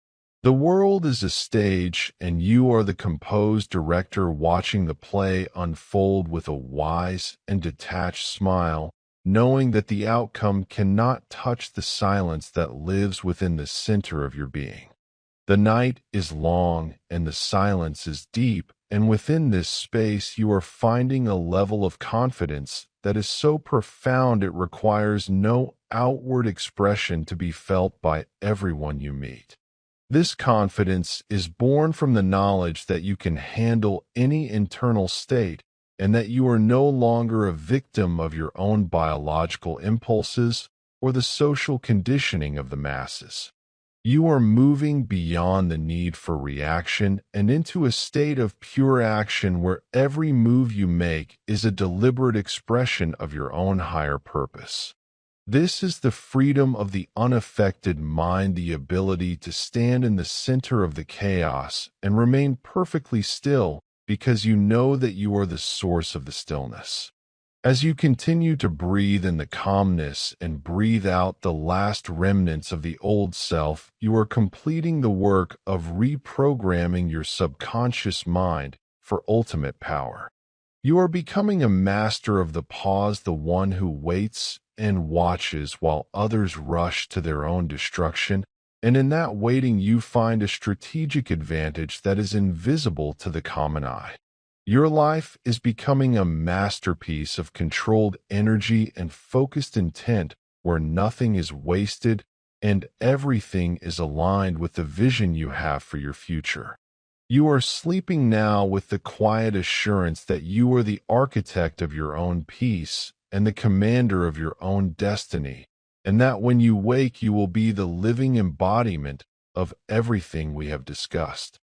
The world is a stage, and you are the composed director, watching the play unfold with a wise and detached smile, knowing that the outcome cannot touch the silence that lives within the center of your being. The night is long and the silence is deep, and within this space you are finding a level of confidence that is so profound it requires no outward expression to be felt by everyone you meet. This confidence is born from the knowledge that you can handle any internal state and that you are no longer a victim of your own biological impulses or the social conditioning of the masses. You are moving beyond the need for reaction and into a state of pure action where every move you make is a deliberate expression of your own higher purpose. This is the freedom of the unaffected mind, the ability to stand in the center of the chaos and remain perfectly still because you know that you are the source of the stillness. As you continue to breathe in the calmness and breathe out the last remnants of the old self, you are completing the work of reprogramming your subconscious mind for ultimate power. You are becoming a master of the pause, the one who waits and watches while others rush to their own destruction, and in that waiting you find a strategic advantage that is invisible to the common eye. Your life is becoming a masterpiece of controlled energy and focused intent where nothing is wasted and everything is aligned with the vision you have for your future. You are sleeping now with the quiet assurance that you are the architect of your own peace and the commander of your own destiny, and that when you wake you will be the living embodiment of everything we have discussed.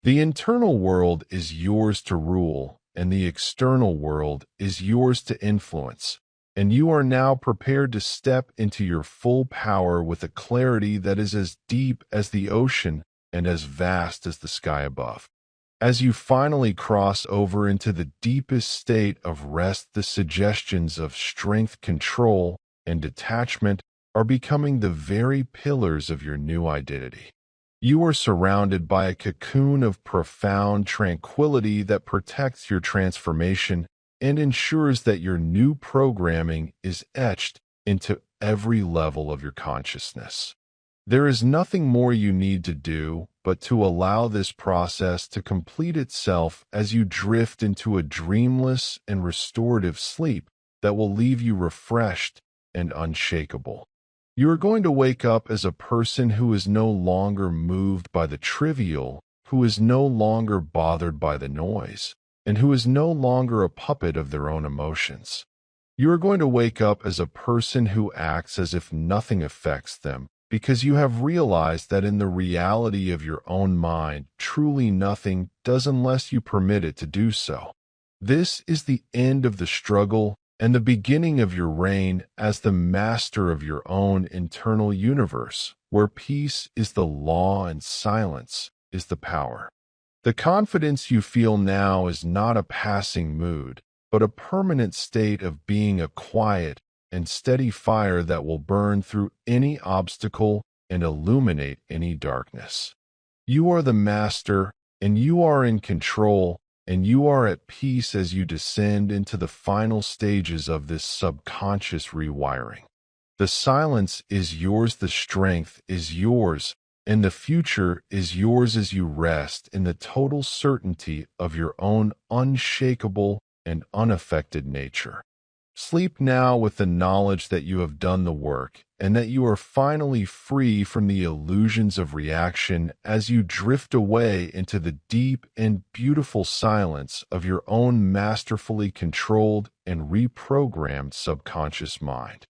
The internal world is yours to rule, and the external world is yours to influence, and you are now prepared to step into your full power with a clarity that is as deep as the ocean and as vast as the sky above. As you finally cross over into the deepest state of rest, the suggestions of strength, control, and detachment are becoming the very pillars of your new identity. You are surrounded by a cocoon of profound tranquility that protects your transformation and ensures that your new programming is etched into every level of your consciousness. There is nothing more you need to do but to allow this process to complete itself as you drift into a dreamless and restorative sleep that will leave you refreshed and unshakable. You are going to wake up as a person who is no longer moved by the trivial, who is no longer bothered by the noise, and who is no longer a puppet of their own emotions. You are going to wake up as a person who acts as if nothing affects them, because you have realized that in the reality of your own mind, truly nothing does unless you permit it to do so. This is the end of the struggle and the beginning of your reign as the master of your own internal universe, where peace is the law and silence is the power. The confidence you feel now is not a passing mood, but a permanent state of being a quiet and steady fire that will burn through any obstacle and illuminate any darkness. You are the master, and you are in control, and you are at peace as you descend into the final stages of this subconscious rewiring. The silence is yours, the strength is yours, and the future is yours as you rest in the total certainty of your own unshakable and unaffected nature. Sleep now with the knowledge that you have done the work and that you are finally free from the illusions of reaction as you drift away into the deep and beautiful silence of your own masterfully controlled and reprogrammed subconscious mind.